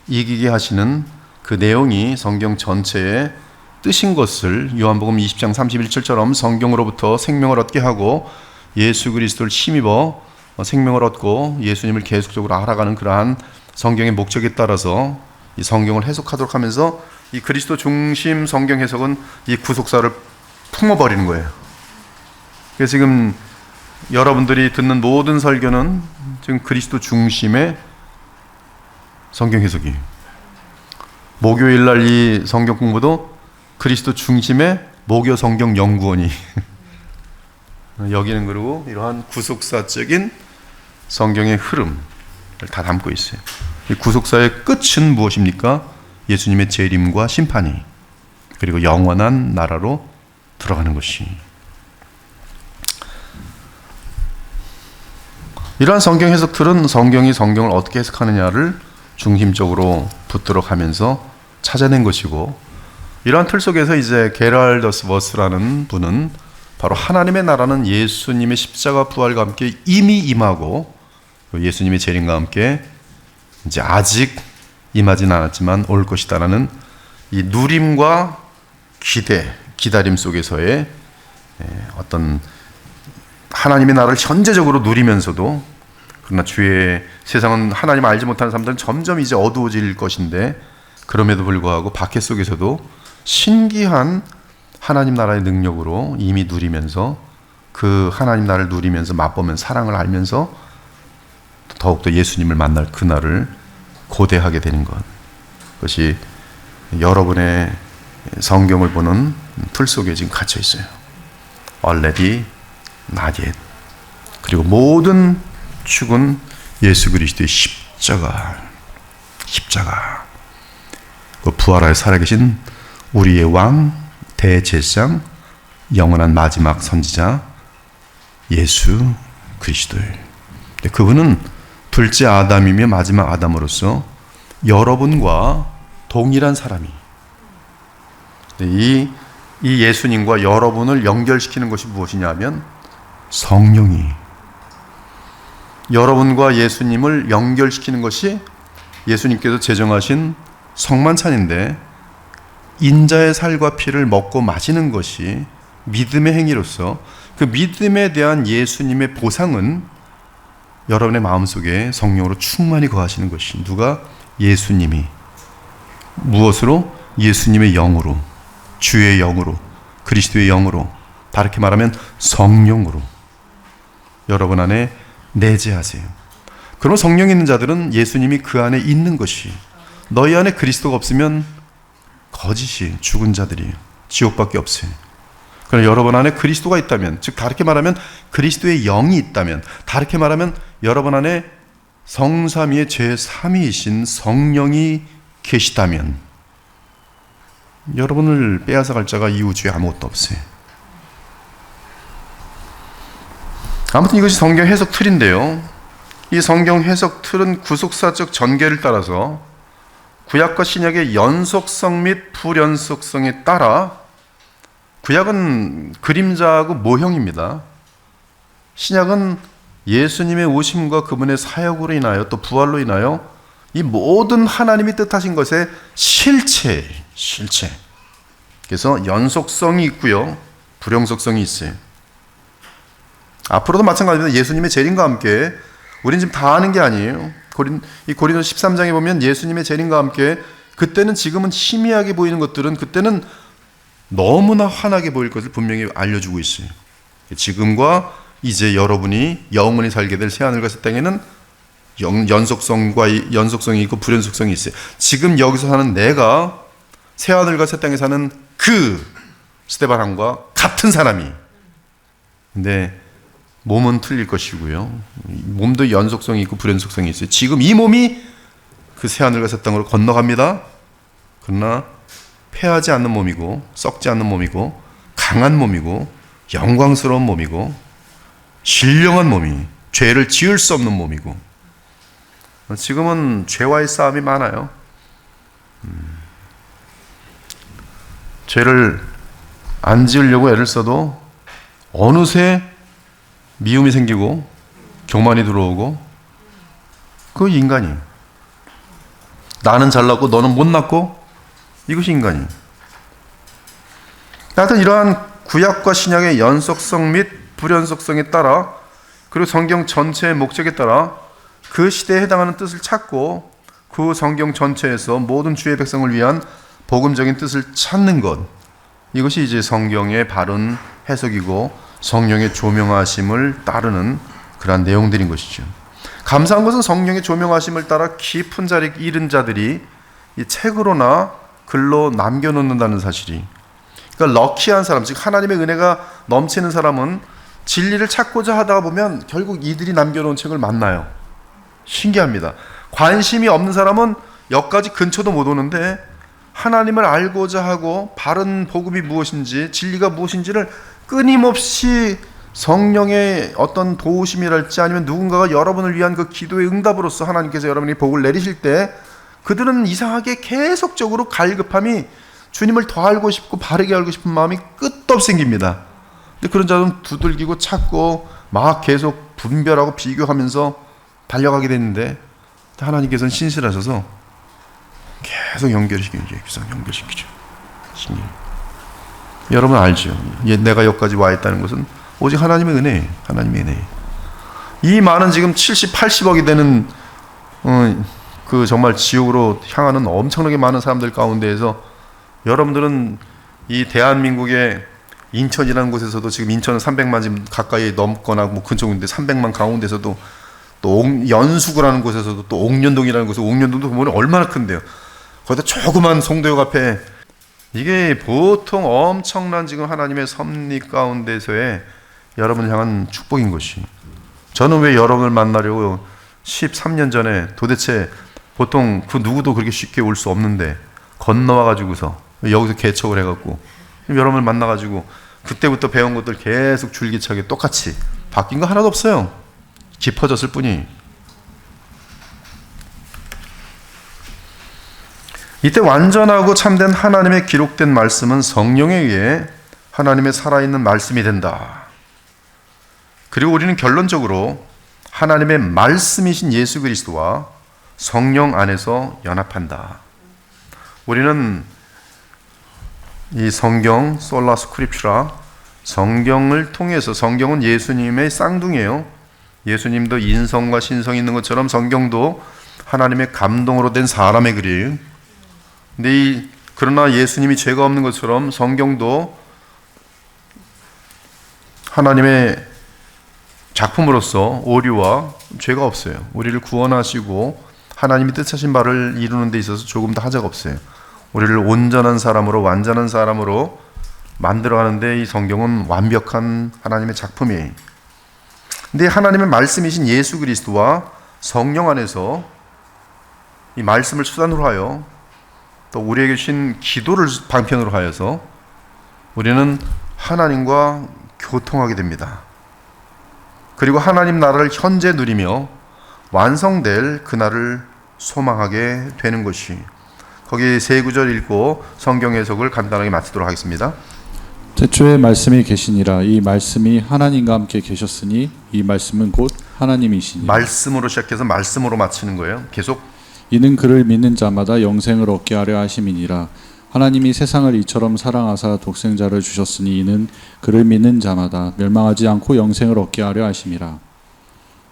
Speaker 1: 이기게 하시는 그 내용이 성경 전체의 뜻인 것을 요한복음 20장 31절처럼 성경으로부터 생명을 얻게 하고 예수 그리스도를 힘입어 생명을 얻고 예수님을 계속적으로 알아가는 그러한 성경의 목적에 따라서 이 성경을 해석하도록 하면서 이 그리스도 중심 성경 해석은 이 구속사를 품어버리는 거예요. 그래서 지금 여러분들이 듣는 모든 설교는 지금 그리스도 중심의 성경 해석이에요. 목요일 날 이 성경 공부도 그리스도 중심의 목요 성경 연구원이 여기는 그리고 이러한 구속사적인 성경의 흐름을 다 담고 있어요. 이 구속사의 끝은 무엇입니까? 예수님의 재림과 심판이, 그리고 영원한 나라로 들어가는 것이. 이러한 성경 해석들은 성경이 성경을 어떻게 해석하느냐를 중심적으로 붙들어 가면서 찾아낸 것이고, 이러한 틀 속에서 이제 게랄더스 워스라는 분은 바로 하나님의 나라는 예수님의 십자가 부활과 함께 이미 임하고 예수님의 재림과 함께 이제 아직 임하진 않았지만 올 것이다라는 이 누림과 기대, 기다림 속에서의 어떤 하나님의 나라를 현재적으로 누리면서도, 그러나 주의 세상은 하나님 알지 못하는 사람들은 점점 이제 어두워질 것인데, 그럼에도 불구하고 박해 속에서도 신기한 하나님 나라의 능력으로 이미 누리면서, 그 하나님 나라를 누리면서 맛보면 사랑을 알면서 더욱더 예수님을 만날 그날을 고대하게 되는 것, 그것이 여러분의 성경을 보는 틀 속에 지금 갇혀 있어요. Already, not yet. 그리고 모든 축은 예수 그리스도의 십자가, 그 부활하여 살아계신 우리의 왕, 대제사장, 영원한 마지막 선지자 예수 그리스도예요. 그분은 둘째 아담이며 마지막 아담으로서 여러분과 동일한 사람이, 이 예수님과 여러분을 연결시키는 것이 무엇이냐면 성령이, 여러분과 예수님을 연결시키는 것이 예수님께서 제정하신 성만찬인데, 인자의 살과 피를 먹고 마시는 것이 믿음의 행위로서 그 믿음에 대한 예수님의 보상은 여러분의 마음속에 성령으로 충만히 거하시는 것이, 누가? 예수님이. 무엇으로? 예수님의 영으로, 주의 영으로, 그리스도의 영으로, 다르게 말하면 성령으로 여러분 안에 내재하세요. 그럼 성령 있는 자들은 예수님이 그 안에 있는 것이, 너희 안에 그리스도가 없으면 거짓이, 죽은 자들이 지옥밖에 없어요. 그러나 여러분 안에 그리스도가 있다면, 즉 다르게 말하면 그리스도의 영이 있다면, 다르게 말하면 여러분 안에 성삼위의 제3위이신 성령이 계시다면 여러분을 빼앗아갈 자가 이 우주에 아무것도 없어요. 아무튼 이것이 성경 해석 틀인데요, 이 성경 해석 틀은 구속사적 전개를 따라서 구약과 신약의 연속성 및 불연속성에 따라, 구약은 그림자하고 모형입니다. 신약은 예수님의 오심과 그분의 사역으로 인하여 또 부활로 인하여 이 모든 하나님이 뜻하신 것의 실체. 그래서 연속성이 있고요, 불연속성이 있어요. 앞으로도 마찬가지입니다. 예수님의 재림과 함께 우리는 지금 다 아는 게 아니에요. 이 고린도서 13장에 보면 예수님의 재림과 함께, 그때는 지금은 희미하게 보이는 것들은 그때는 너무나 환하게 보일 것을 분명히 알려주고 있어요. 지금과 이제 여러분이 영원히 살게 될 새하늘과 새 땅에는 연속성이 있고 불연속성이 있어요. 지금 여기서 사는 내가 새하늘과 새 땅에 사는 그 스데반함과 같은 사람이, 근데 몸은 틀릴 것이고요. 몸도 연속성이 있고 불연속성이 있어요. 지금 이 몸이 그 새하늘과 새 땅으로 건너갑니다. 그러나 패하지 않는 몸이고 썩지 않는 몸이고 강한 몸이고 영광스러운 몸이고 신령한 몸이 죄를 지을 수 없는 몸이고 지금은 죄와의 싸움이 많아요. 죄를 안 지으려고 애를 써도 어느새 미움이 생기고 교만이 들어오고 그 인간이 나는 잘났고 너는 못났고 이것이 인간이. 하여튼 이러한 구약과 신약의 연속성 및 불연속성에 따라 그리고 성경 전체의 목적에 따라 그 시대에 해당하는 뜻을 찾고 그 성경 전체에서 모든 주의 백성을 위한 복음적인 뜻을 찾는 것, 이것이 이제 성경의 바른 해석이고 성령의 조명하심을 따르는 그러한 내용들인 것이죠. 감사한 것은 성령의 조명하심을 따라 깊은 자리에 이른 자들이 이 책으로나 글로 남겨놓는다는 사실이, 그러니까 럭키한 사람, 즉 하나님의 은혜가 넘치는 사람은 진리를 찾고자 하다 보면 결국 이들이 남겨놓은 책을 만나요. 신기합니다. 관심이 없는 사람은 여기까지 근처도 못 오는데 하나님을 알고자 하고 바른 복음이 무엇인지 진리가 무엇인지를 끊임없이 성령의 어떤 도우심이랄지 아니면 누군가가 여러분을 위한 그 기도의 응답으로서 하나님께서 여러분이 복을 내리실 때 그들은 이상하게 계속적으로 갈급함이 주님을 더 알고 싶고 바르게 알고 싶은 마음이 끝도 없이 생깁니다. 근데 그런 자는 두들기고 찾고 막 계속 분별하고 비교하면서 달려가게 됐는데 하나님께서는 신실하셔서 계속 연결시키죠. 여러분 알죠? 내가 여기까지 와 있다는 것은 오직 하나님의 은혜예요. 하나님의 은혜. 이 많은 지금 70, 80억이 되는 그 정말 지옥으로 향하는 엄청나게 많은 사람들 가운데에서 여러분들은 이 대한민국의 인천이라는 곳에서도 지금 인천은 300만 지금 가까이 넘거나 뭐 근처인데 300만 가운데서도 또 연수구라는 곳에서도 또 옥년동이라는 곳에서 옥년동도 보면 얼마나 큰데요. 거기다 조그만 송도역 앞에 이게 보통 엄청난 지금 하나님의 섭리 가운데서의 여러분을 향한 축복인 것이. 저는 왜 여러분을 만나려고 13년 전에 도대체 보통 그 누구도 그렇게 쉽게 올 수 없는데 건너와 가지고서 여기서 개척을 해갖고 여러분을 만나가지고 그때부터 배운 것들 계속 줄기차게 똑같이 바뀐 거 하나도 없어요. 깊어졌을 뿐이. 이때 완전하고 참된 하나님의 기록된 말씀은 성령에 의해 하나님의 살아있는 말씀이 된다. 그리고 우리는 결론적으로 하나님의 말씀이신 예수 그리스도와 성령 안에서 연합한다. 우리는 이 성경, 솔라 스크립추라, 성경을 통해서, 성경은 예수님의 쌍둥이에요. 예수님도 인성과 신성이 있는 것처럼 성경도 하나님의 감동으로 된 사람의 글이에요. 근데 그러나 예수님이 죄가 없는 것처럼 성경도 하나님의 작품으로서 오류와 죄가 없어요. 우리를 구원하시고 하나님이 뜻하신 바를 이루는 데 있어서 조금 더 하자가 없어요. 우리를 온전한 사람으로, 완전한 사람으로 만들어가는데 이 성경은 완벽한 하나님의 작품이에요. 근데 하나님의 말씀이신 예수 그리스도와 성령 안에서 이 말씀을 수단으로 하여 또 우리에게 주신 기도를 방편으로 하여서 우리는 하나님과 교통하게 됩니다. 그리고 하나님 나라를 현재 누리며 완성될 그날을 소망하게 되는 것이. 거기 세 구절 읽고 성경 해석을 간단하게 마치도록 하겠습니다.
Speaker 2: 태초에 말씀이 계시니라. 이 말씀이 하나님과 함께 계셨으니 이 말씀은 곧 하나님이시니.
Speaker 1: 말씀으로 시작해서 말씀으로 마치는 거예요. 계속.
Speaker 2: 이는 그를 믿는 자마다 영생을 얻게 하려 하심이니라. 하나님이 세상을 이처럼 사랑하사 독생자를 주셨으니 이는 그를 믿는 자마다 멸망하지 않고 영생을 얻게 하려 하심이라.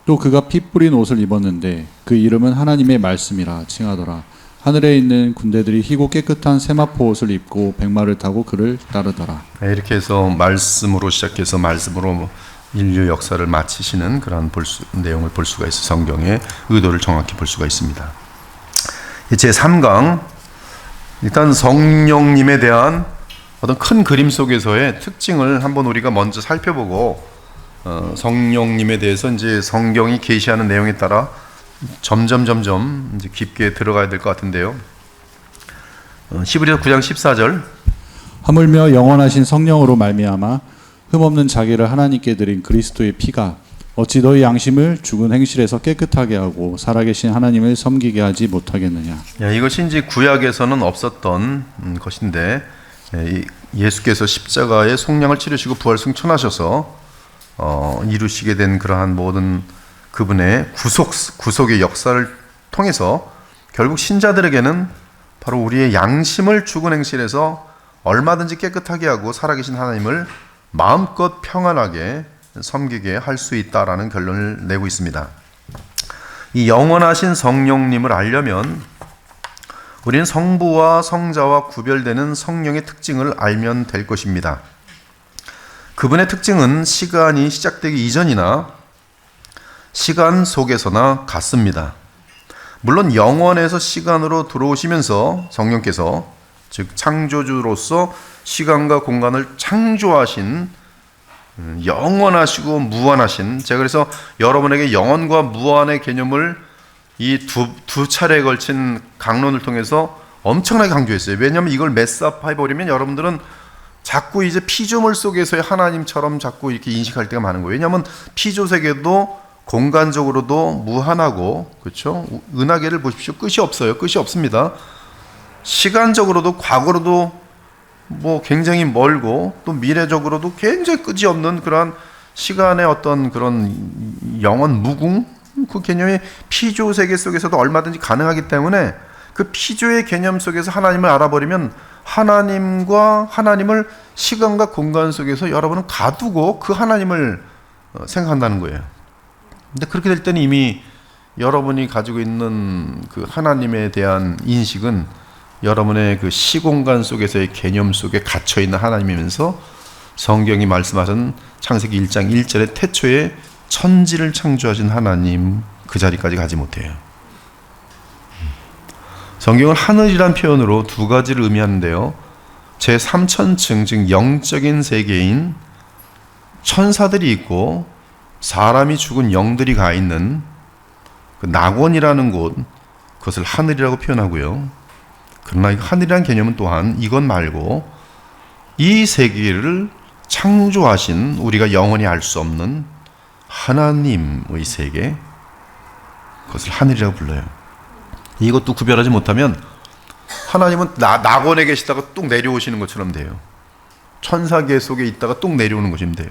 Speaker 2: 또 그가 피 뿌린 옷을 입었는데 그 이름은 하나님의 말씀이라 칭하더라. 하늘에 있는 군대들이 희고 깨끗한 세마포 옷을 입고 백마를 타고 그를 따르더라.
Speaker 1: 이렇게 해서 말씀으로 시작해서 말씀으로 인류 역사를 마치시는 그런 내용을 볼 수가 있어요. 성경의 의도를 정확히 볼 수가 있습니다. 제3강, 일단 성령님에 대한 어떤 큰 그림 속에서의 특징을 한번 우리가 먼저 살펴보고 성령님에 대해서 이제 성경이 계시하는 내용에 따라 점점 이제 깊게 들어가야 될 것 같은데요. 히브리서 9장 14절.
Speaker 2: 하물며 영원하신 성령으로 말미암아 흠없는 자기를 하나님께 드린 그리스도의 피가 어찌 너희 양심을 죽은 행실에서 깨끗하게 하고 살아계신 하나님을 섬기게 하지 못하겠느냐.
Speaker 1: 이것이 이제 구약에서는 없었던 것인데 예수께서 십자가에 속량을 치르시고 부활 승천하셔서 이루시게 된 그러한 모든 그분의 구속의 역사를 통해서 결국 신자들에게는 바로 우리의 양심을 죽은 행실에서 얼마든지 깨끗하게 하고 살아계신 하나님을 마음껏 평안하게 섬기게 할 수 있다라는 결론을 내고 있습니다. 이 영원하신 성령님을 알려면 우리는 성부와 성자와 구별되는 성령의 특징을 알면 될 것입니다. 그분의 특징은 시간이 시작되기 이전이나 시간 속에서나 같습니다. 물론 영원에서 시간으로 들어오시면서 성령께서, 즉 창조주로서 시간과 공간을 창조하신 영원하시고 무한하신, 제가 그래서 여러분에게 영원과 무한의 개념을 이 두 차례에 걸친 강론을 통해서 엄청나게 강조했어요. 왜냐하면 이걸 메스업해버리면 여러분들은 자꾸 이제 피조물 속에서의 하나님처럼 자꾸 이렇게 인식할 때가 많은 거예요. 왜냐하면 피조 세계도 공간적으로도 무한하고, 그렇죠? 은하계를 보십시오. 끝이 없어요. 끝이 없습니다. 시간적으로도 과거로도 뭐 굉장히 멀고 또 미래적으로도 굉장히 끝이 없는 그러한 시간의 어떤 그런 영원 무궁, 그 개념이 피조 세계 속에서도 얼마든지 가능하기 때문에 그 피조의 개념 속에서 하나님을 알아버리면 하나님을 시간과 공간 속에서 여러분은 가두고 그 하나님을 생각한다는 거예요. 근데 그렇게 될 때는 이미 여러분이 가지고 있는 그 하나님에 대한 인식은 여러분의 그 시공간 속에서의 개념 속에 갇혀있는 하나님이면서 성경이 말씀하신 창세기 1장 1절에 태초에 천지를 창조하신 하나님, 그 자리까지 가지 못해요. 성경은 하늘이란 표현으로 두 가지를 의미하는데요. 제3천층, 즉 영적인 세계인 천사들이 있고 사람이 죽은 영들이 가 있는 그 낙원이라는 곳, 그것을 하늘이라고 표현하고요. 그러나 이 하늘이라는 개념은 또한 이것 말고 이 세계를 창조하신, 우리가 영원히 알 수 없는 하나님의 세계, 그것을 하늘이라고 불러요. 이것도 구별하지 못하면 하나님은 낙원에 계시다가 뚝 내려오시는 것처럼 돼요. 천사계 속에 있다가 뚝 내려오는 것처럼 돼요.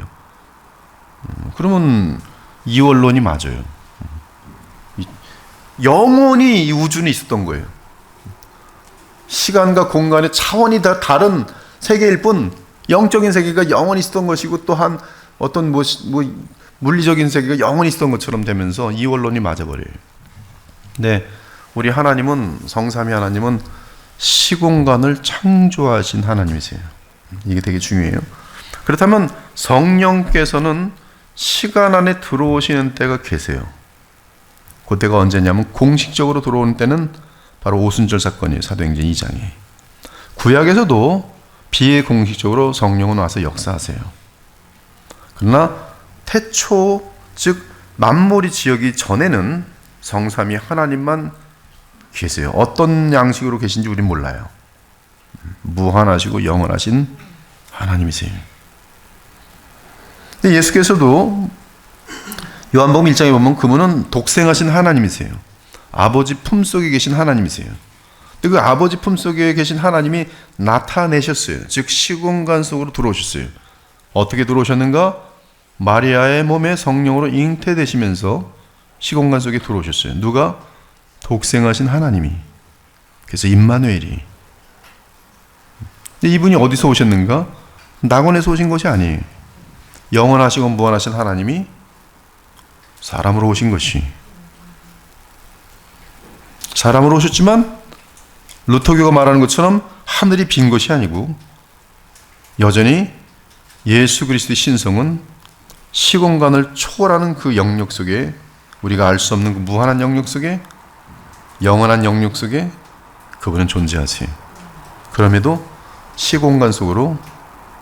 Speaker 1: 그러면 이원론이 맞아요. 영원히 이 우주는 있었던 거예요. 시간과 공간의 차원이 다 다른 세계일 뿐 영적인 세계가 영원히 있었던 것이고 또한 어떤 물리적인 세계가 영원히 있었던 것처럼 되면서 이원론이 맞아버려요. 근데 우리 하나님은, 성삼위 하나님은 시공간을 창조하신 하나님이세요. 이게 되게 중요해요. 그렇다면 성령께서는 시간 안에 들어오시는 때가 계세요. 그때가 언제냐면 공식적으로 들어오는 때는 바로 오순절 사건이에요. 사도행전 2장에. 구약에서도 비공식적으로 성령은 와서 역사하세요. 그러나 태초, 즉 만물이 지어기 전에는 성삼위 하나님만 계세요. 어떤 양식으로 계신지 우린 몰라요. 무한하시고 영원하신 하나님이세요. 근데 예수께서도 요한복음 1장에 보면 그분은 독생하신 하나님이세요. 아버지 품속에 계신 하나님이세요. 그 아버지 품속에 계신 하나님이 나타내셨어요. 즉 시공간 속으로 들어오셨어요. 어떻게 들어오셨는가? 마리아의 몸에 성령으로 잉태되시면서 시공간 속에 들어오셨어요. 누가? 독생하신 하나님이. 그래서 임마누엘이. 근데 이분이 어디서 오셨는가? 낙원에서 오신 것이 아니에요. 영원하시고 무한하신 하나님이 사람으로 오신 것이. 사람으로 오셨지만 루터교가 말하는 것처럼 하늘이 빈 것이 아니고 여전히 예수 그리스도의 신성은 시공간을 초월하는 그 영역 속에, 우리가 알 수 없는 그 무한한 영역 속에, 영원한 영역 속에 그분은 존재하세요. 그럼에도 시공간 속으로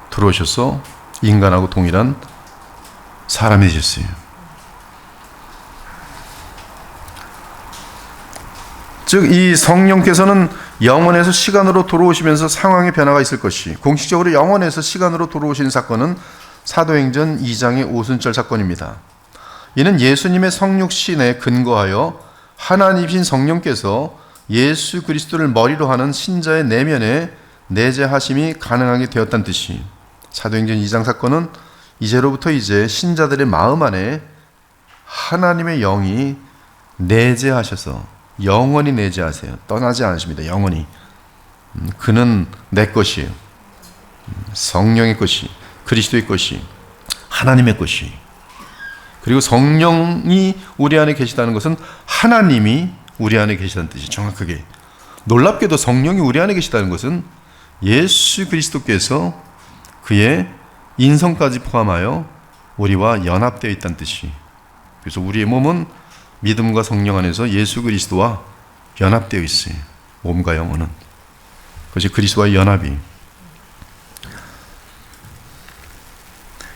Speaker 1: 들어오셔서 인간하고 동일한 사람이 되셨어요. 즉 이 성령께서는 영원에서 시간으로 돌아오시면서 상황의 변화가 있을 것이, 공식적으로 영원에서 시간으로 돌아오신 사건은 사도행전 2장의 오순절 사건입니다. 이는 예수님의 성육신에 근거하여 하나님이신 성령께서 예수 그리스도를 머리로 하는 신자의 내면에 내재하심이 가능하게 되었다는 뜻이, 사도행전 2장 사건은 이제로부터 이제 신자들의 마음 안에 하나님의 영이 내재하셔서 영원히 내재하세요. 떠나지 않으십니다. 영원히. 그는 내 것이에요. 성령의 것이, 그리스도의 것이, 하나님의 것이. 그리고 성령이 우리 안에 계시다는 것은 하나님이 우리 안에 계시다는 뜻이 정확하게. 놀랍게도 성령이 우리 안에 계시다는 것은 예수 그리스도께서 그의 인성까지 포함하여 우리와 연합되어 있다는 뜻이. 그래서 우리의 몸은 믿음과 성령 안에서 예수 그리스도와 연합되어 있어요. 몸과 영혼은. 그것이 그리스도와의 연합이.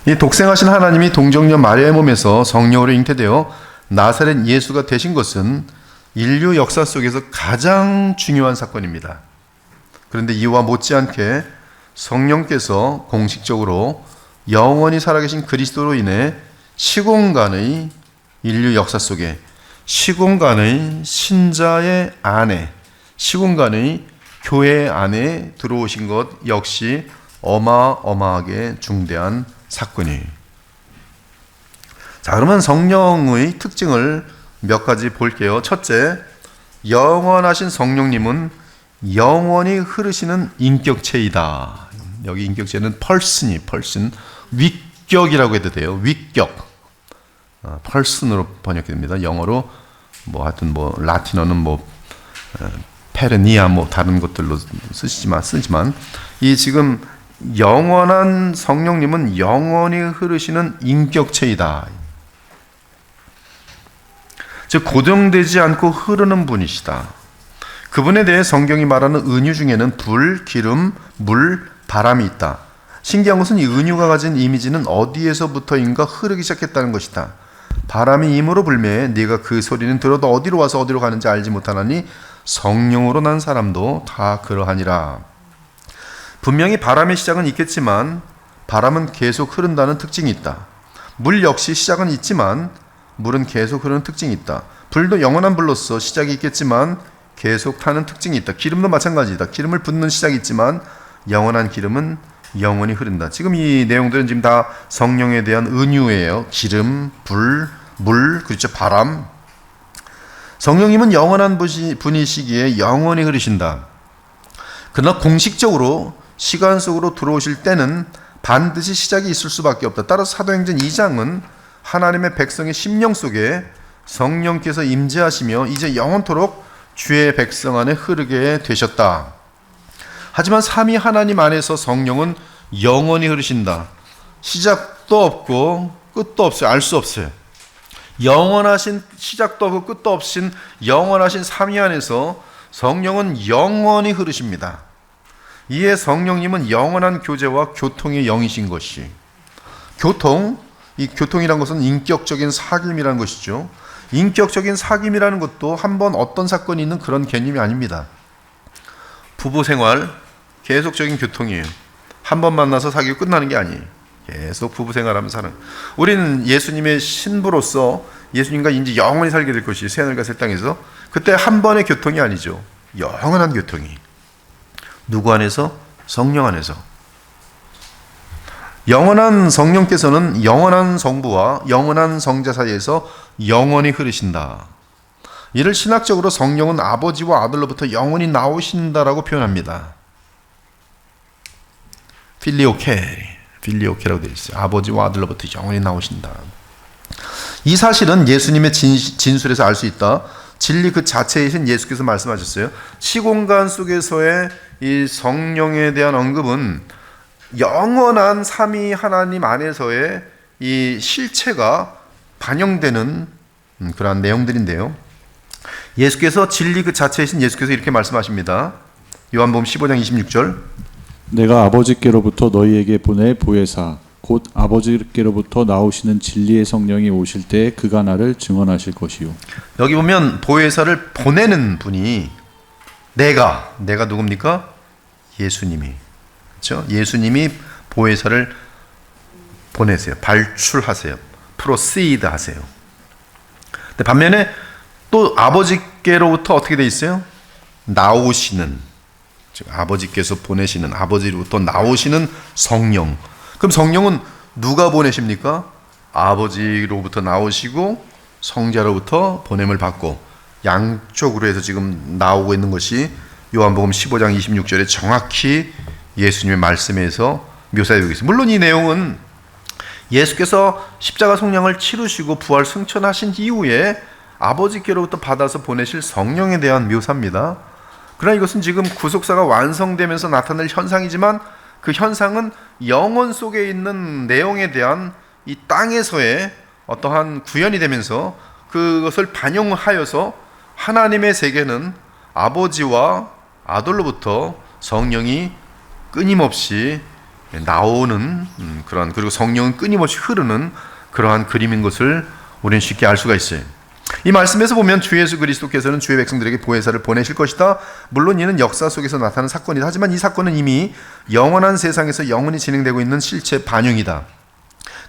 Speaker 1: 이 독생하신 하나님이 동정녀 마리아의 몸에서 성령으로 잉태되어 나사렛 예수가 되신 것은 인류 역사 속에서 가장 중요한 사건입니다. 그런데 이와 못지않게 성령께서 공식적으로 영원히 살아계신 그리스도로 인해 시공간의 인류 역사 속에, 시공간의 신자의 안에, 시공간의 교회 안에 들어오신 것 역시 어마어마하게 중대한 사건이에요. 자, 그러면 성령의 특징을 몇 가지 볼게요. 첫째, 영원하신 성령님은 영원히 흐르시는 인격체이다. 여기 인격체는 펄슨이, 위격이라고 해도 돼요. 위격. 펄슨으로 번역됩니다. 영어로 하여튼 라틴어는 페르니아 다른 것들로 쓰지만 이 지금 영원한 성령님은 영원히 흐르시는 인격체이다. 즉 고정되지 않고 흐르는 분이시다. 그분에 대해 성경이 말하는 은유 중에는 불, 기름, 물, 바람이 있다. 신기한 것은 이 은유가 가진 이미지는 어디에서부터인가 흐르기 시작했다는 것이다. 바람이 임으로 불매 네가 그 소리는 들어도 어디로 와서 어디로 가는지 알지 못하나니 성령으로 난 사람도 다 그러하니라. 분명히 바람의 시작은 있겠지만 바람은 계속 흐른다는 특징이 있다. 물 역시 시작은 있지만 물은 계속 흐르는 특징이 있다. 불도 영원한 불로서 시작이 있겠지만 계속 타는 특징이 있다. 기름도 마찬가지다. 기름을 붓는 시작이 있지만 영원한 기름은 영원히 흐른다. 지금 이 내용들은 지금 다 성령에 대한 은유예요. 기름, 불, 물, 그렇죠. 바람. 성령님은 영원한 분이시기에 영원히 흐르신다. 그러나 공식적으로 시간 속으로 들어오실 때는 반드시 시작이 있을 수밖에 없다. 따라서 사도행전 2장은 하나님의 백성의 심령 속에 성령께서 임재하시며 이제 영원토록 주의 백성 안에 흐르게 되셨다. 하지만 삼위 하나님 안에서 성령은 영원히 흐르신다. 시작도 없고 끝도 없어요. 알 수 없어요. 영원하신, 시작도 없고 끝도 없인 영원하신 삼위 안에서 성령은 영원히 흐르십니다. 이에 성령님은 영원한 교제와 교통의 영이신 것이, 이 교통이란 것은 인격적인 사귐이라는 것이죠. 인격적인 사귐이라는 것도 한번 어떤 사건이 있는 그런 개념이 아닙니다. 부부 생활 계속적인 교통이에요. 한 번 만나서 사귀고 끝나는 게 아니에요. 계속 부부 생활하면서 사는. 우리는 예수님의 신부로서 예수님과 이제 영원히 살게 될 것이 새하늘과 새 땅에서, 그때 한 번의 교통이 아니죠. 영원한 교통이. 누구 안에서? 성령 안에서. 영원한 성령께서는 영원한 성부와 영원한 성자 사이에서 영원히 흐르신다. 이를 신학적으로 성령은 아버지와 아들로부터 영원히 나오신다라고 표현합니다. 필리오케라고 되어 있어요. 아버지와 아들로부터 영원히 나오신다. 이 사실은 예수님의 진술에서 알 수 있다. 진리 그 자체이신 예수께서 말씀하셨어요. 시공간 속에서의 이 성령에 대한 언급은 영원한 삼위 하나님 안에서의 이 실체가 반영되는 그러한 내용들인데요. 예수께서 진리 그 자체이신 예수께서 이렇게 말씀하십니다. 요한복음 15장 26절.
Speaker 2: 내가 아버지께로부터 너희에게 보낼 보혜사 곧 아버지께로부터 나오시는 진리의 성령이 오실 때에 그가 나를 증언하실 것이요.
Speaker 1: 여기 보면 보혜사를 보내는 분이 내가 누굽니까? 예수님이. 그렇죠? 예수님이 보혜사를 보내세요. 발출하세요. 프로시드 하세요. 근데 반면에 또 아버지께로부터 어떻게 돼 있어요? 나오시는, 즉 아버지께서 보내시는, 아버지로부터 나오시는 성령. 그럼 성령은 누가 보내십니까? 아버지로부터 나오시고 성자로부터 보냄을 받고, 양쪽으로 해서 지금 나오고 있는 것이 요한복음 15장 26절에 정확히 예수님의 말씀에서 묘사되고 있습니다. 물론 이 내용은 예수께서 십자가 속량을 치르시고 부활 승천하신 이후에 아버지께로부터 받아서 보내실 성령에 대한 묘사입니다. 그러나 이것은 지금 구속사가 완성되면서 나타날 현상이지만 그 현상은 영혼 속에 있는 내용에 대한 이 땅에서의 어떠한 구현이 되면서 그것을 반영하여서 하나님의 세계는 아버지와 아들로부터 성령이 끊임없이 나오는 그러한, 그리고 성령은 끊임없이 흐르는 그러한 그림인 것을 우리는 쉽게 알 수가 있어요. 이 말씀에서 보면 주 예수 그리스도께서는 주의 백성들에게 보혜사를 보내실 것이다. 물론 이는 역사 속에서 나타나는 사건이다. 하지만 이 사건은 이미 영원한 세상에서 영원히 진행되고 있는 실체 반영이다.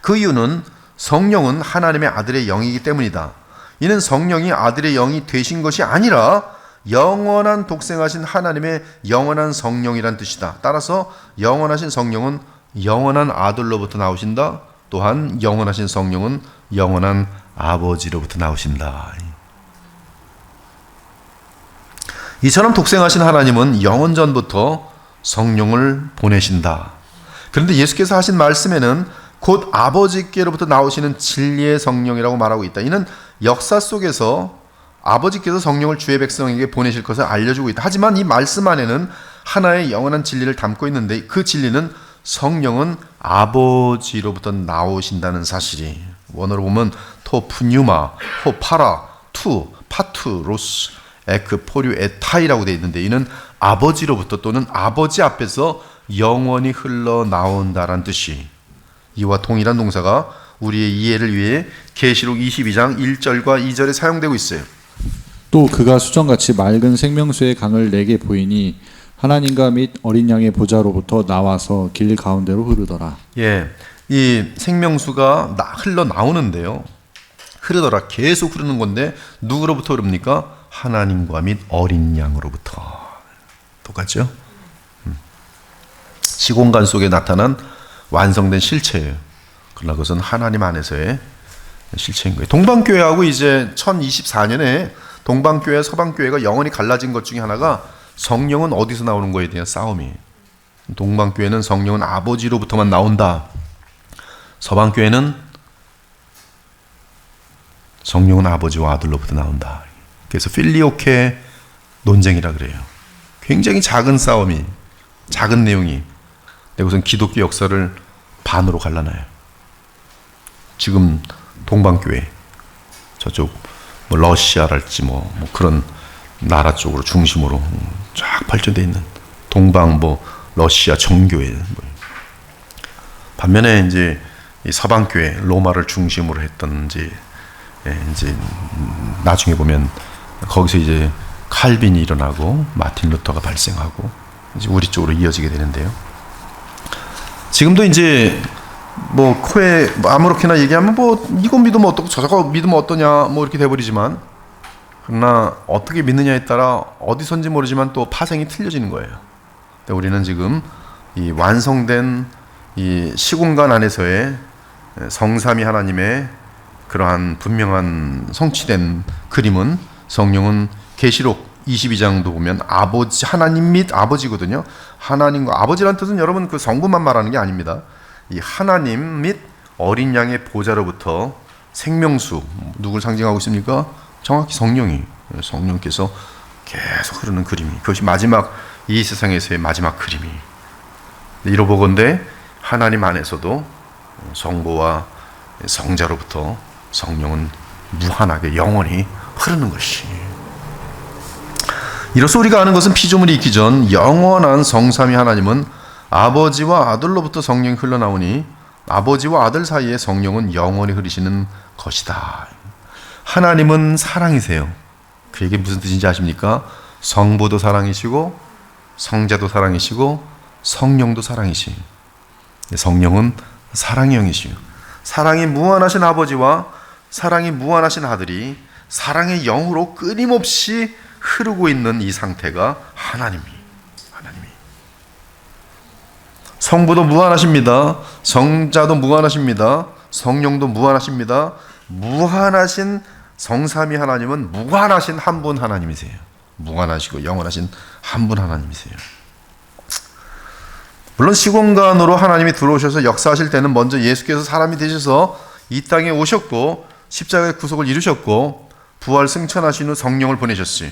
Speaker 1: 그 이유는 성령은 하나님의 아들의 영이기 때문이다. 이는 성령이 아들의 영이 되신 것이 아니라 영원한 독생하신 하나님의 영원한 성령이란 뜻이다. 따라서 영원하신 성령은 영원한 아들로부터 나오신다. 또한 영원하신 성령은 영원한 아버지로부터 나오신다. 이처럼 독생하신 하나님은 영원 전부터 성령을 보내신다. 그런데 예수께서 하신 말씀에는 곧 아버지께로부터 나오시는 진리의 성령이라고 말하고 있다. 이는 역사 속에서 아버지께서 성령을 주의 백성에게 보내실 것을 알려주고 있다. 하지만 이 말씀 안에는 하나의 영원한 진리를 담고 있는데 그 진리는 성령은 아버지로부터 나오신다는 사실이, 원어로 보면 토 푸뉴마, 호 파라, 투, 파투, 로스, 에크, 포류, 에타이라고 되어 있는데 이는 아버지로부터 또는 아버지 앞에서 영원히 흘러나온다란 뜻이, 이와 동일한 동사가 우리의 이해를 위해 계시록 22장 1절과 2절에 사용되고 있어요.
Speaker 2: 또 그가 수정같이 맑은 생명수의 강을 내게 보이니 하나님과 및 어린 양의 보좌로부터 나와서 길 가운데로 흐르더라.
Speaker 1: 예, 이 생명수가 흘러나오는데요. 흐르더라, 계속 흐르는 건데 누구로부터 흐릅니까? 하나님과 및 어린 양으로부터. 똑같죠? 시공간 속에 나타난 완성된 실체예요. 그러나 그것은 하나님 안에서의 실체인 거예요. 동방교회하고 이제 1024년에 동방교회와 서방교회가 영원히 갈라진 것 중에 하나가 성령은 어디서 나오는 거에 대한 싸움이에요. 동방교회는 성령은 아버지로부터만 나온다. 서방교회는 성령은 아버지와 아들로부터 나온다. 그래서 필리오케 논쟁이라 그래요. 굉장히 작은 싸움이, 작은 내용이 그것은 기독교 역사를 반으로 갈라놔요. 지금 동방교회 저쪽 뭐 러시아랄지 뭐 그런 나라 쪽으로 중심으로 쫙 발전되어 있는 동방 뭐 러시아 정교회, 반면에 이제 이 서방교회 로마를 중심으로 했던 이제 나중에 보면 거기서 이제 칼빈이 일어나고 마틴 루터가 발생하고 이제 우리 쪽으로 이어지게 되는데요. 지금도 이제 뭐 코에 아무렇게나 얘기하면 뭐 이거 믿으면 어떻고 저거 믿으면 어떠냐 뭐 이렇게 돼버리지만, 그러나 어떻게 믿느냐에 따라 어디선지 모르지만 또 파생이 틀려지는 거예요. 근데 우리는 지금 이 완성된 이 시공간 안에서의 성삼위 하나님의 그러한 분명한 성취된 그림은, 성령은 계시록 22장도 보면 아버지, 하나님 및 아버지거든요. 하나님과 아버지란 뜻은 여러분 그 성부만 말하는 게 아닙니다. 이 하나님 및 어린 양의 보좌로부터 생명수, 누굴 상징하고 있습니까? 정확히 성령께서 계속 흐르는 그림이, 그것이 마지막 이 세상에서의 마지막 그림이 이러보건대 하나님 안에서도 성부와 성자로부터 성령은 무한하게 영원히 흐르는 것이, 이로써 우리가 아는 것은 피조물이 있기 전 영원한 성삼위 하나님은 아버지와 아들로부터 성령이 흘러나오니 아버지와 아들 사이에 성령은 영원히 흐르시는 것이다. 하나님은 사랑이세요. 그 얘기 무슨 뜻인지 아십니까? 성부도 사랑이시고 성자도 사랑이시고 성령도 사랑이시. 성령은 사랑의 영이시요. 사랑이 무한하신 아버지와 사랑이 무한하신 아들이 사랑의 영으로 끊임없이 흐르고 있는 이 상태가 하나님이. 성부도 무한하십니다. 성자도 무한하십니다. 성령도 무한하십니다. 무한하신 성삼위 하나님은 무한하신 한 분 하나님이세요. 무한하시고 영원하신 한 분 하나님이세요. 물론 시공간으로 하나님이 들어오셔서 역사하실 때는 먼저 예수께서 사람이 되셔서 이 땅에 오셨고 십자가의 구속을 이루셨고 부활 승천하신 후 성령을 보내셨어요.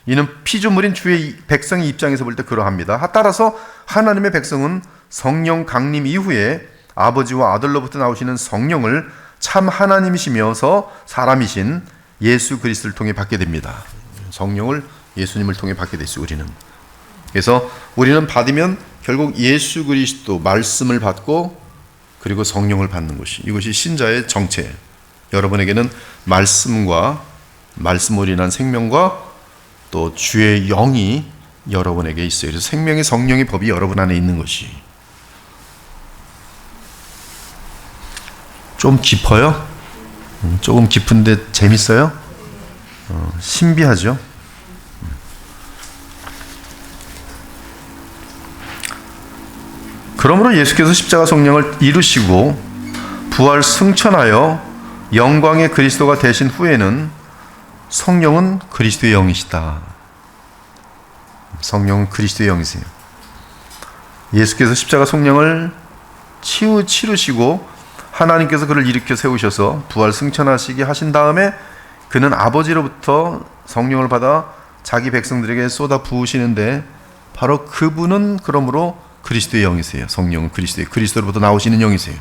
Speaker 1: 이는 피조물인 주의 백성의 입장에서 볼 때 그러합니다. 따라서 하나님의 백성은 성령 강림 이후에 아버지와 아들로부터 나오시는 성령을 참 하나님이시면서 사람이신 예수 그리스도를 통해 받게 됩니다. 성령을 예수님을 통해 받게 됐어요. 우리는. 그래서 우리는 받으면 결국 예수 그리스도 말씀을 받고 그리고 성령을 받는 것이, 이것이 신자의 정체예요. 여러분에게는 말씀과 말씀으로 인한 생명과 또 주의 영이 여러분에게 있어요. 그래서 생명의 성령의 법이 여러분 안에 있는 것이. 좀 깊어요? 조금 깊은데 재밌어요? 신비하죠? 그러므로 예수께서 십자가 성령을 이루시고 부활 승천하여 영광의 그리스도가 되신 후에는 성령은 그리스도의 영이시다. 성령은 그리스도의 영이세요. 예수께서 십자가 성령을 치르시고 하나님께서 그를 일으켜 세우셔서 부활 승천하시게 하신 다음에 그는 아버지로부터 성령을 받아 자기 백성들에게 쏟아 부으시는데 바로 그분은 그러므로 그리스도의 영이세요. 성령은 그리스도로부터 나오시는 영이세요.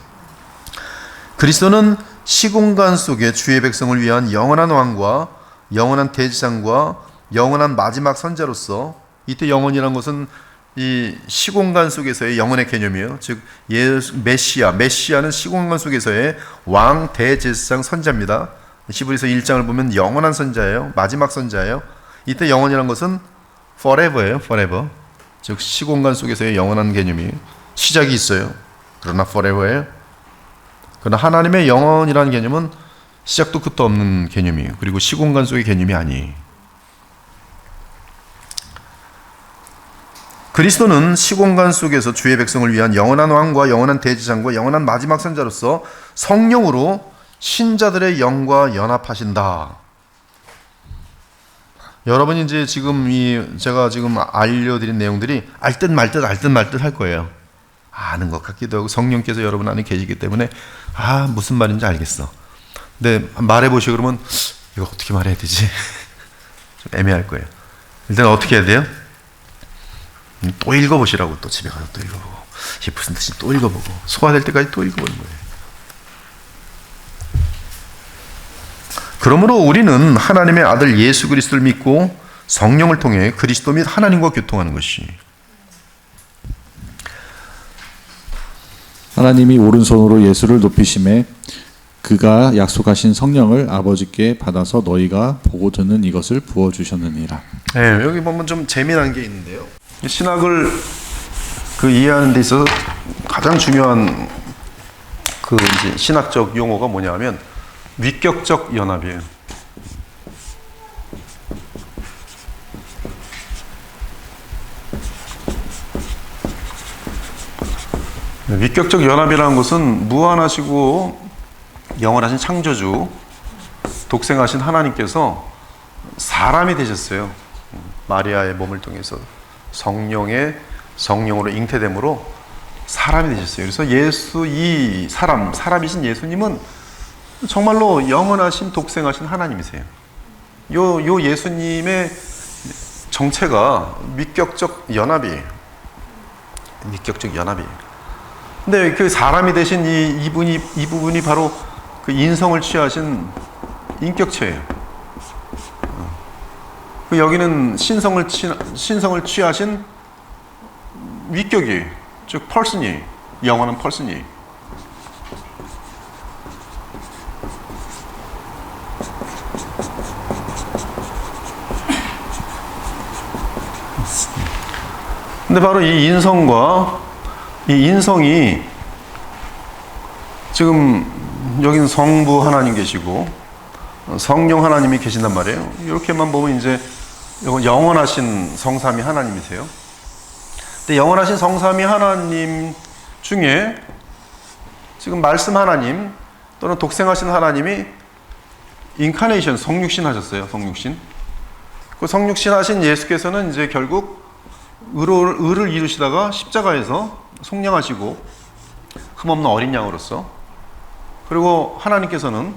Speaker 1: 그리스도는 시공간 속에 주의 백성을 위한 영원한 왕과 영원한 대지상과 영원한 마지막 선자로서, 이때 영원이라는 것은 이 시공간 속에서의 영혼의 개념이에요. 즉 메시아는 시공간 속에서의 왕, 대제사장, 선자입니다. 히브리서 1장을 보면 영원한 선자예요. 마지막 선자예요. 이때 영원이라는 것은 forever예요. forever. 즉 시공간 속에서의 영원한 개념이에요. 시작이 있어요. 그러나 forever예요. 그러나 하나님의 영원이라는 개념은 시작도 끝도 없는 개념이에요. 그리고 시공간 속의 개념이 아니에요. 그리스도는 시공간 속에서 주의 백성을 위한 영원한 왕과 영원한 대지상과 영원한 마지막 선자로서 성령으로 신자들의 영과 연합하신다. 여러분이 이제 지금 제가 지금 알려드린 내용들이 알 듯 말 듯 할 거예요. 아는 것 같기도 하고 성령께서 여러분 안에 계시기 때문에 무슨 말인지 알겠어. 근데 말해보시고 그러면 이거 어떻게 말해야 되지? 좀 애매할 거예요. 일단 어떻게 해야 돼요? 또 읽어보시라고. 또 집에 가서 또 읽어보고 이게 무슨 뜻인지 또 읽어보고 소화될 때까지 또 읽어보는 거예요. 그러므로 우리는 하나님의 아들 예수 그리스도를 믿고 성령을 통해 그리스도 및 하나님과 교통하는 것이.
Speaker 2: 하나님이 오른손으로 예수를 높이심에 그가 약속하신 성령을 아버지께 받아서 너희가 보고 듣는 이것을 부어주셨느니라.
Speaker 1: 네, 여기 보면 좀 재미난 게 있는데요. 신학을 이해하는 데 있어서 가장 중요한 이제 신학적 용어가 뭐냐면 위격적 연합이에요. 위격적 연합이라는 것은 무한하시고 영원하신 창조주, 독생하신 하나님께서 사람이 되셨어요. 마리아의 몸을 통해서 성령으로 잉태됨으로 사람이 되셨어요. 그래서 사람이신 예수님은 정말로 영원하신 독생하신 하나님이세요. 요 예수님의 정체가 위격적 연합이에요. 위격적 연합이에요. 근데 그 사람이 되신 이 부분이 바로 그 인성을 취하신 인격체예요. 여기는 신성을 취하신 위격이에요. 즉 펄슨이에요. 영원한 펄슨이에요. 근데 바로 이 인성과 이 인성이 지금 여기는 성부 하나님 계시고 성령 하나님이 계신단 말이에요. 이렇게만 보면 이제 이건 영원하신 성삼위 하나님이세요. 근데 영원하신 성삼위 하나님 중에 지금 말씀 하나님 또는 독생하신 하나님이 인카네이션 성육신 하셨어요. 성육신. 그 성육신 하신 예수께서는 이제 결국 의를 이루시다가 십자가에서 속량하시고 흠없는 어린 양으로서, 그리고 하나님께서는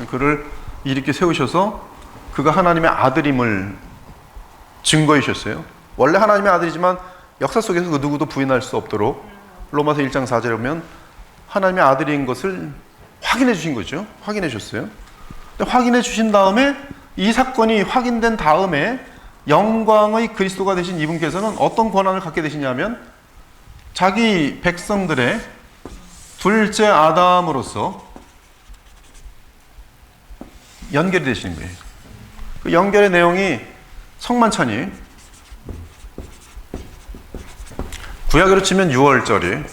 Speaker 1: 그를 이렇게 세우셔서 그가 하나님의 아들임을 증거해 주셨어요. 원래 하나님의 아들이지만 역사 속에서 그 누구도 부인할 수 없도록 로마서 1장 4절에 보면 하나님의 아들인 것을 확인해 주신 거죠. 확인해 주셨어요. 확인해 주신 다음에, 이 사건이 확인된 다음에 영광의 그리스도가 되신 이분께서는 어떤 권한을 갖게 되시냐면 자기 백성들의 둘째 아담으로서 연결이 되시는 거예요. 그 연결의 내용이 성만찬이, 구약으로 치면 6월절이,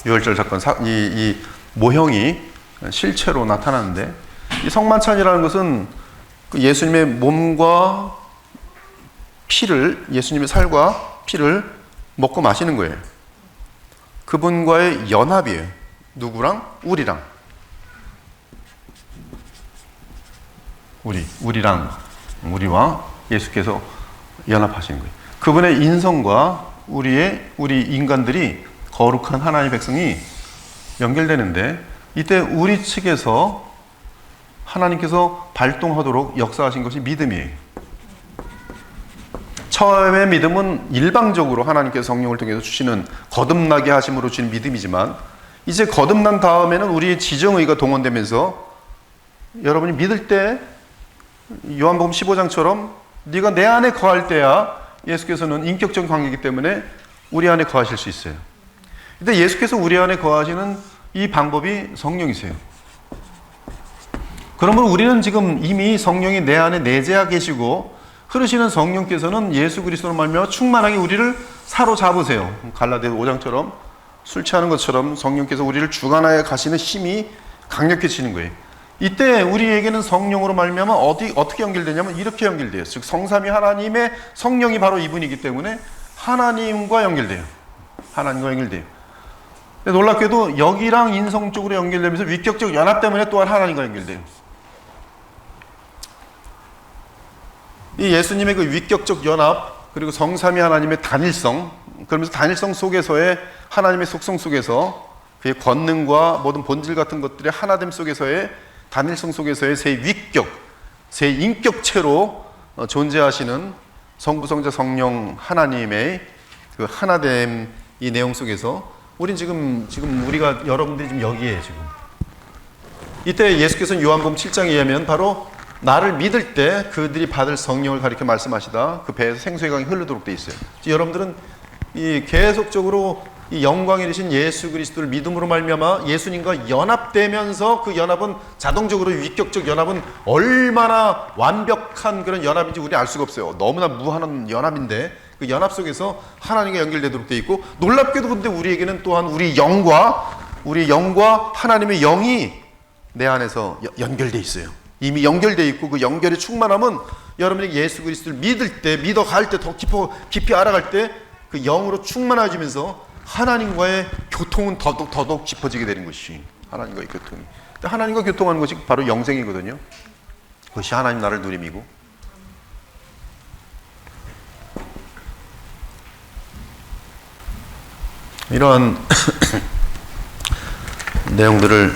Speaker 1: 6월절 사건, 이 모형이 실체로 나타나는데, 이 성만찬이라는 것은 그 예수님의 몸과 피를, 예수님의 살과 피를 먹고 마시는 거예요. 그분과의 연합이에요. 누구랑? 우리랑. 우리와 예수께서 연합하시는 거예요. 그분의 인성과 우리 인간들이, 거룩한 하나님의 백성이 연결되는데, 이때 우리 측에서 하나님께서 발동하도록 역사하신 것이 믿음이에요. 처음의 믿음은 일방적으로 하나님께서 성령을 통해서 주시는, 거듭나게 하심으로 주신 믿음이지만, 이제 거듭난 다음에는 우리의 지정의가 동원되면서 여러분이 믿을 때 요한복음 15장처럼 네가 내 안에 거할 때야 예수께서는 인격적인 관계이기 때문에 우리 안에 거하실 수 있어요. 근데 예수께서 우리 안에 거하시는 이 방법이 성령이세요. 그러면 우리는 지금 이미 성령이 내 안에 내재하 계시고, 흐르시는 성령께서는 예수 그리스도로 말미암아 충만하게 우리를 사로잡으세요. 갈라디아서 5장처럼 술 취하는 것처럼 성령께서 우리를 주관하여 가시는 힘이 강력해지는 거예요. 이때 우리에게는 성령으로 말미암아 어떻게 연결되냐면 이렇게 연결돼요. 즉 성삼위 하나님의 성령이 바로 이분이기 때문에 하나님과 연결돼요. 하나님과 연결돼요. 놀랍게도 여기랑 인성 쪽으로 연결되면서 위격적 연합 때문에 또한 하나님과 연결돼요. 이 예수님의 그 위격적 연합, 그리고 성삼위 하나님의 단일성, 그러면서 단일성 속에서의 하나님의 속성 속에서 그의 권능과 모든 본질 같은 것들의 하나됨 속에서의 단일성 속에서의 새 위격, 새 인격체로 존재하시는 성부, 성자, 성령 하나님의 그 하나됨, 이 내용 속에서 우린 지금 우리가, 여러분들이 지금 여기에 지금 이때 예수께서는 요한복음 7장에 의하면 바로 나를 믿을 때 그들이 받을 성령을 가리켜 말씀하시다. 그 배에서 생수의 강이 흐르도록 돼 있어요. 여러분들은 이 계속적으로 이 영광에 이르신 예수 그리스도를 믿음으로 말미암아 예수님과 연합되면서, 그 연합은 자동적으로, 위격적 연합은 얼마나 완벽한 그런 연합인지 우리 알 수가 없어요. 너무나 무한한 연합인데 그 연합 속에서 하나님과 연결되도록 돼 있고, 놀랍게도 근데 우리에게는 또한 우리 영과 하나님의 영이 내 안에서 연결돼 있어요. 이미 연결돼 있고, 그 연결의 충만함은 여러분이 예수 그리스도를 믿을 때, 믿어갈 때, 더 깊이 알아갈 때 그 영으로 충만해지면서 하나님과의 교통은 더더욱 깊어지게 되는 것이 하나님과의 교통이. 하나님과 교통하는 것이 바로 영생이거든요. 그것이 하나님 나라를 누림이고, 이러한 내용들을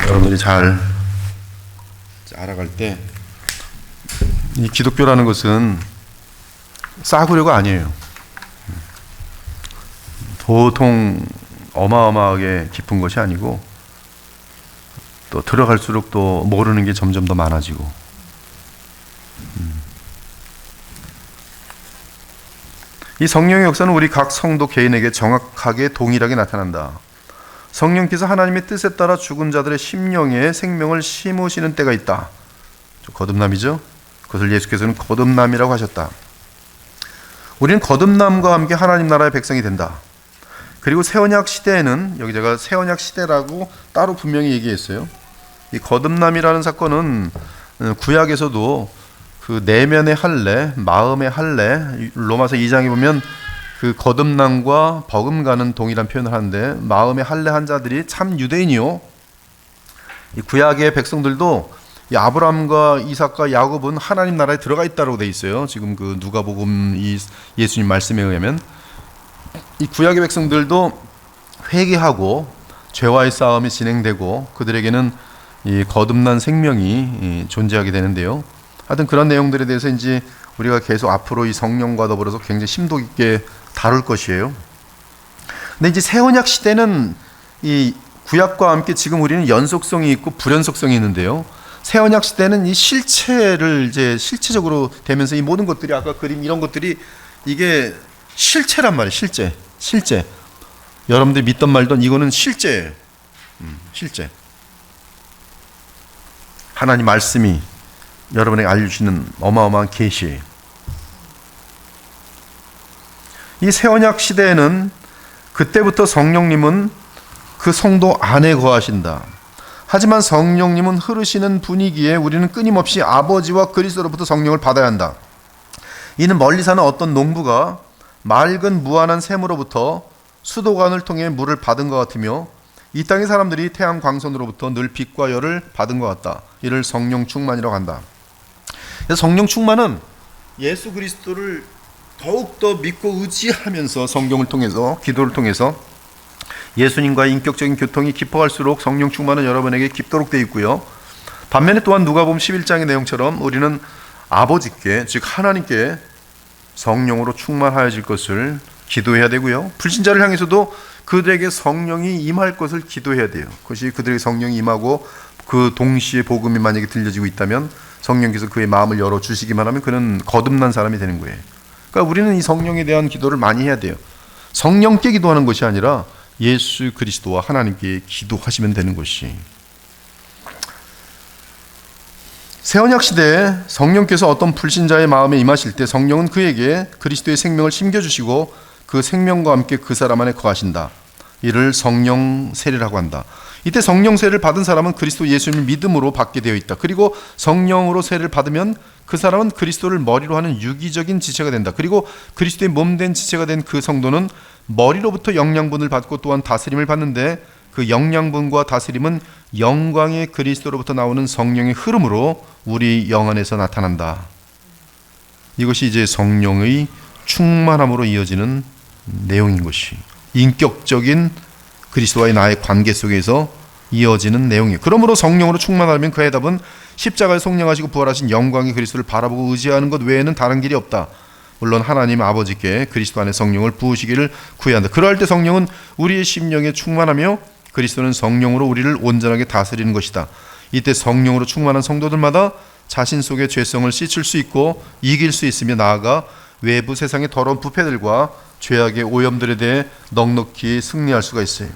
Speaker 1: 여러분들이 잘 알아갈 때, 이 기독교라는 것은 싸구려가 아니에요. 보통 어마어마하게 깊은 것이 아니고, 또 들어갈수록 또 모르는 게 점점 더 많아지고, 이 성령의 역사는 우리 각 성도 개인에게 정확하게 동일하게 나타난다. 성령께서 하나님의 뜻에 따라 죽은 자들의 심령에 생명을 심으시는 때가 있다. 거듭남이죠. 그것을 예수께서는 거듭남이라고 하셨다. 우리는 거듭남과 함께 하나님 나라의 백성이 된다. 그리고 새언약 시대에는, 여기 제가 새언약 시대라고 따로 분명히 얘기했어요. 이 거듭남이라는 사건은 구약에서도 그 내면의 할례, 마음의 할례, 로마서 2장에 보면 그 거듭남과 버금가는 동일한 표현을 하는데, 마음의 할례한 자들이 참 유대인이요, 이 구약의 백성들도 이 아브라함과 이삭과 야곱은 하나님 나라에 들어가 있다고 돼 있어요. 지금 그 누가복음 이 예수님 말씀에 의하면 이 구약의 백성들도 회개하고 죄와의 싸움이 진행되고 그들에게는 이 거듭난 생명이 존재하게 되는데요. 하여튼 그런 내용들에 대해서 이제 우리가 계속 앞으로 이 성령과 더불어서 굉장히 심도 깊게 다룰 것이에요. 근데 이제 새 언약 시대는 이 구약과 함께 지금 우리는 연속성이 있고 불연속성이 있는데요. 새 언약 시대는 이 실체를 이제 실체적으로 되면서 이 모든 것들이, 아까 그림 이런 것들이 이게 실체란 말이에요. 실제. 여러분들이 믿던 말던 이거는 실제예요. 실제. 하나님 말씀이 여러분에게 알려주시는 어마어마한 계시예요. 이 새 언약 시대에는 그때부터 성령님은 그 성도 안에 거하신다. 하지만 성령님은 흐르시는 분위기에 우리는 끊임없이 아버지와 그리스도로부터 성령을 받아야 한다. 이는 멀리 사는 어떤 농부가 맑은 무한한 샘으로부터 수도관을 통해 물을 받은 것 같으며, 이 땅의 사람들이 태양 광선으로부터 늘 빛과 열을 받은 것 같다. 이를 성령 충만이라고 한다. 그래서 성령 충만은 예수 그리스도를 더욱더 믿고 의지하면서 성경을 통해서, 기도를 통해서 예수님과의 인격적인 교통이 깊어갈수록 성령 충만은 여러분에게 깊도록 되어 있고요. 반면에 또한 누가복음 11장의 내용처럼 우리는 아버지께, 즉 하나님께 성령으로 충만하여질 것을 기도해야 되고요. 불신자를 향해서도 그들에게 성령이 임할 것을 기도해야 돼요. 그것이 그들에게 성령이 임하고 그 동시에 복음이 만약에 들려지고 있다면 성령께서 그의 마음을 열어주시기만 하면 그는 거듭난 사람이 되는 거예요. 그러니까 우리는 이 성령에 대한 기도를 많이 해야 돼요. 성령께 기도하는 것이 아니라 예수 그리스도와 하나님께 기도하시면 되는 것이. 새언약 시대에 성령께서 어떤 불신자의 마음에 임하실 때 성령은 그에게 그리스도의 생명을 심겨주시고 그 생명과 함께 그 사람 안에 거하신다. 이를 성령 세례라고 한다. 이때 성령 세례를 받은 사람은 그리스도 예수님을 믿음으로 받게 되어 있다. 그리고 성령으로 세례를 받으면 그 사람은 그리스도를 머리로 하는 유기적인 지체가 된다. 그리고 그리스도의 몸된 지체가 된 그 성도는 머리로부터 영양분을 받고 또한 다스림을 받는데, 그 영양분과 다스림은 영광의 그리스도로부터 나오는 성령의 흐름으로 우리 영 안에서 나타난다. 이것이 이제 성령의 충만함으로 이어지는 내용인 것이, 인격적인 그리스도와의 나의 관계 속에서 이어지는 내용이에요. 그러므로 성령으로 충만하면 그 해답은 십자가에 속량하시고 부활하신 영광의 그리스도를 바라보고 의지하는 것 외에는 다른 길이 없다. 물론 하나님 아버지께 그리스도 안에 성령을 부으시기를 구해야 한다. 그러할 때 성령은 우리의 심령에 충만하며 그리스도는 성령으로 우리를 온전하게 다스리는 것이다. 이때 성령으로 충만한 성도들마다 자신 속의 죄성을 씻을 수 있고 이길 수 있으며, 나아가 외부 세상의 더러운 부패들과 죄악의 오염들에 대해 넉넉히 승리할 수가 있어요.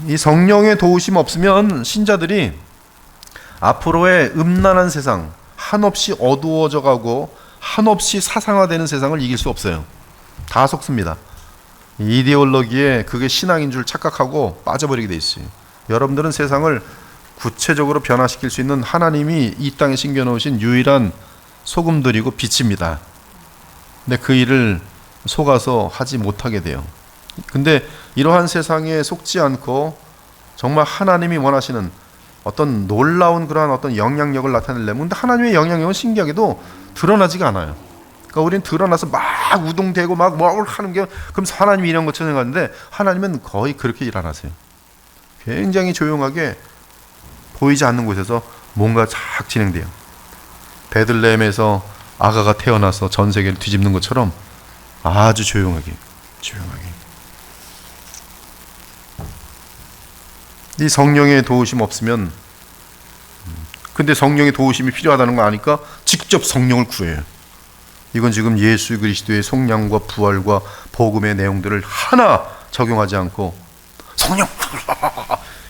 Speaker 1: 이 성령의 도우심 없으면 신자들이 앞으로의 음란한 세상, 한없이 어두워져 가고 한없이 사상화되는 세상을 이길 수 없어요. 다 속습니다. 이데올로기에 그게 신앙인 줄 착각하고 빠져버리게 돼 있어요. 여러분들은 세상을 구체적으로 변화시킬 수 있는 하나님이 이 땅에 심겨놓으신 유일한 소금들이고 빛입니다. 근데 그 일을 속아서 하지 못하게 돼요. 근데 이러한 세상에 속지 않고 정말 하나님이 원하시는 어떤 놀라운 그러한 어떤 영향력을 나타내려면, 근데 하나님의 영향력은 신기하게도 드러나지가 않아요. 그러니까 우리는 드러나서 막 우동대고 막 뭘 하는 게, 그럼 하나님이 이런 것처럼 생각하는데 하나님은 거의 그렇게 일 안 하세요. 굉장히 조용하게 보이지 않는 곳에서 뭔가 쫙 진행돼요. 베들레헴에서 아가가 태어나서 전 세계를 뒤집는 것처럼 아주 조용하게. 이 성령의 도우심 없으면, 근데 성령의 도우심이 필요하다는 거 아니까 직접 성령을 구해요. 이건 지금 예수 그리스도의 속량과 부활과 복음의 내용들을 하나 적용하지 않고 성령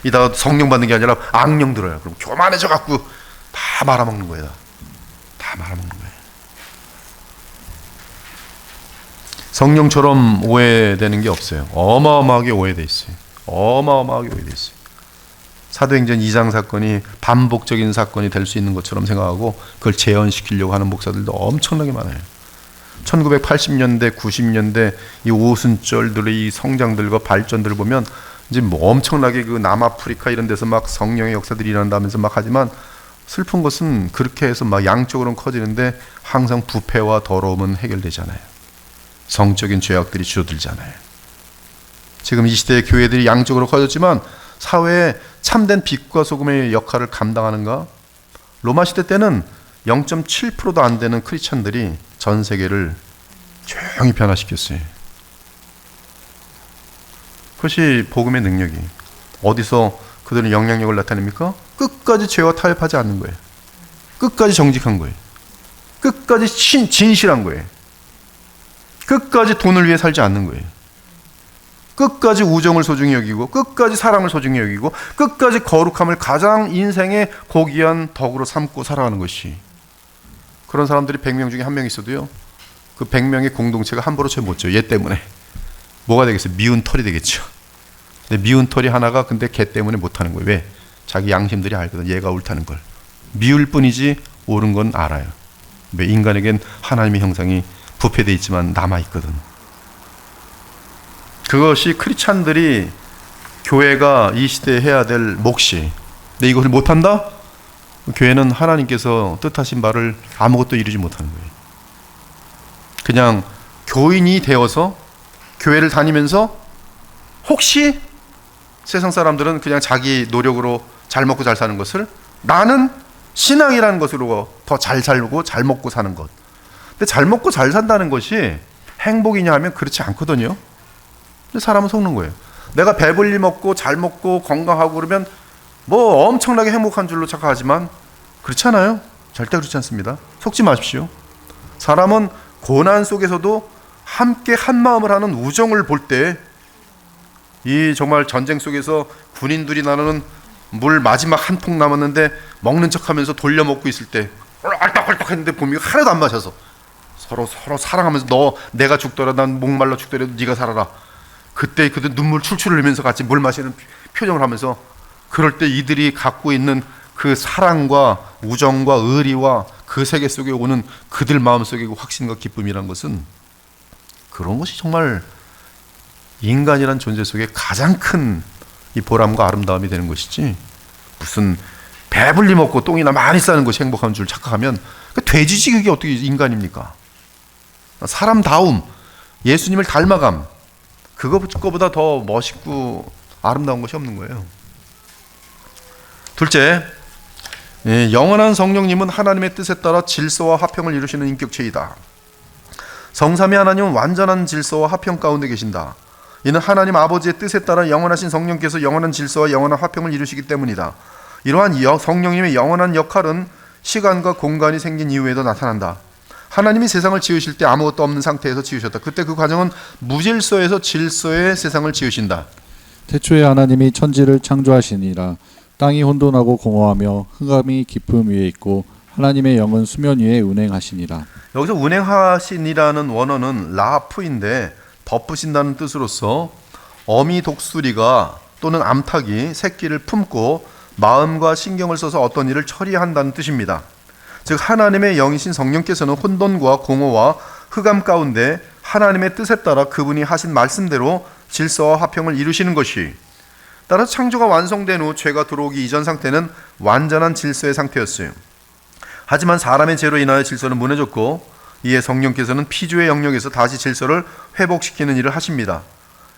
Speaker 1: 이다가 성령 받는 게 아니라 악령 들어요. 그럼 교만해져 갖고 다 말아먹는 거예요. 다 말아먹는 거예요. 성령처럼 오해되는 게 없어요. 어마어마하게 오해돼 있어요. 어마어마하게 오해돼 있어요. 사도행전 2장 사건이 반복적인 사건이 될 수 있는 것처럼 생각하고 그걸 재현시키려고 하는 목사들도 엄청나게 많아요. 1980년대, 90년대 이 오순절들의 이 성장들과 발전들을 보면 이제 뭐 엄청나게 그 남아프리카 이런 데서 막 성령의 역사들이 일어난다면서 막 하지만 슬픈 것은 그렇게 해서 막 양쪽으로는 커지는데 항상 부패와 더러움은 해결되잖아요. 성적인 죄악들이 줄어들잖아요. 지금 이 시대의 교회들이 양쪽으로 커졌지만 사회에 참된 빛과 소금의 역할을 감당하는가? 로마 시대 때는 0.7%도 안 되는 크리스찬들이 전 세계를 조용히 변화시켰어요. 그것이 복음의 능력이. 어디서 그들은 영향력을 나타냅니까? 끝까지 죄와 타협하지 않는 거예요. 끝까지 정직한 거예요. 끝까지 진실한 거예요. 끝까지 돈을 위해 살지 않는 거예요. 끝까지 우정을 소중히 여기고 끝까지 사랑을 소중히 여기고 끝까지 거룩함을 가장 인생의 고귀한 덕으로 삼고 살아가는 것이, 그런 사람들이 100명 중에 한 명 있어도요, 그 100명의 공동체가 함부로 채 못 져요. 얘 때문에. 뭐가 되겠어요? 미운 털이 되겠죠. 근데 미운 털이 하나가 근데 걔 때문에 못하는 거예요. 왜? 자기 양심들이 알거든. 얘가 옳다는 걸. 미울 뿐이지 옳은 건 알아요. 왜? 인간에겐 하나님의 형상이 부패되어 있지만 남아있거든. 그것이 크리스찬들이, 교회가 이 시대에 해야 될 몫이. 근데 이것을 못한다? 교회는 하나님께서 뜻하신 바를 아무것도 이루지 못하는 거예요. 그냥 교인이 되어서 교회를 다니면서 혹시 세상 사람들은 그냥 자기 노력으로 잘 먹고 잘 사는 것을, 나는 신앙이라는 것으로 더 잘 살고 잘 먹고 사는 것. 근데 잘 먹고 잘 산다는 것이 행복이냐 하면 그렇지 않거든요. 근데 사람은 속는 거예요. 내가 배불리 먹고 잘 먹고 건강하고 그러면 뭐 엄청나게 행복한 줄로 착각하지만 그렇지 않아요. 절대 그렇지 않습니다. 속지 마십시오. 사람은 고난 속에서도 함께 한 마음을 하는 우정을 볼 때, 이 정말 전쟁 속에서 군인들이 나누는 물 마지막 한 통 남았는데 먹는 척하면서 돌려 먹고 있을 때 알떡알떡 했는데 봄이 하나도 안 마셔서 서로 사랑하면서, 너 내가 죽더라, 난 목말라 죽더라도 네가 살아라. 그때 그들 눈물 출출 흘리면서 같이 물 마시는 표정을 하면서, 그럴 때 이들이 갖고 있는 그 사랑과 우정과 의리와 그 세계 속에 오는 그들 마음속의 확신과 기쁨이란 것은, 그런 것이 정말 인간이란 존재 속에 가장 큰 이 보람과 아름다움이 되는 것이지, 무슨 배불리 먹고 똥이나 많이 싸는 것이 행복한 줄 착각하면 그 돼지지 그게 어떻게 인간입니까? 사람다움, 예수님을 닮아감, 그거보다 더 멋있고 아름다운 것이 없는 거예요. 둘째, 영원한 성령님은 하나님의 뜻에 따라 질서와 화평을 이루시는 인격체이다. 성삼위 하나님은 완전한 질서와 화평 가운데 계신다. 이는 하나님 아버지의 뜻에 따라 영원하신 성령께서 영원한 질서와 영원한 화평을 이루시기 때문이다. 이러한 성령님의 영원한 역할은 시간과 공간이 생긴 이후에도 나타난다. 하나님이 세상을 지으실 때 아무것도 없는 상태에서 지으셨다. 그때 그 과정은 무질서에서 질서의 세상을 지으신다.
Speaker 2: 태초에 하나님이 천지를 창조하시니라. 땅이 혼돈하고 공허하며 흑암이 깊음 위에 있고 하나님의 영은 수면 위에 운행하시니라.
Speaker 1: 여기서 운행하시니라는 원어는 라프인데 덮으신다는 뜻으로서 어미 독수리가 또는 암탉이 새끼를 품고 마음과 신경을 써서 어떤 일을 처리한다는 뜻입니다. 즉 하나님의 영이신 성령께서는 혼돈과 공허와 흑암 가운데 하나님의 뜻에 따라 그분이 하신 말씀대로 질서와 화평을 이루시는 것이, 따라서 창조가 완성된 후 죄가 들어오기 이전 상태는 완전한 질서의 상태였어요. 하지만 사람의 죄로 인하여 질서는 무너졌고, 이에 성령께서는 피조의 영역에서 다시 질서를 회복시키는 일을 하십니다.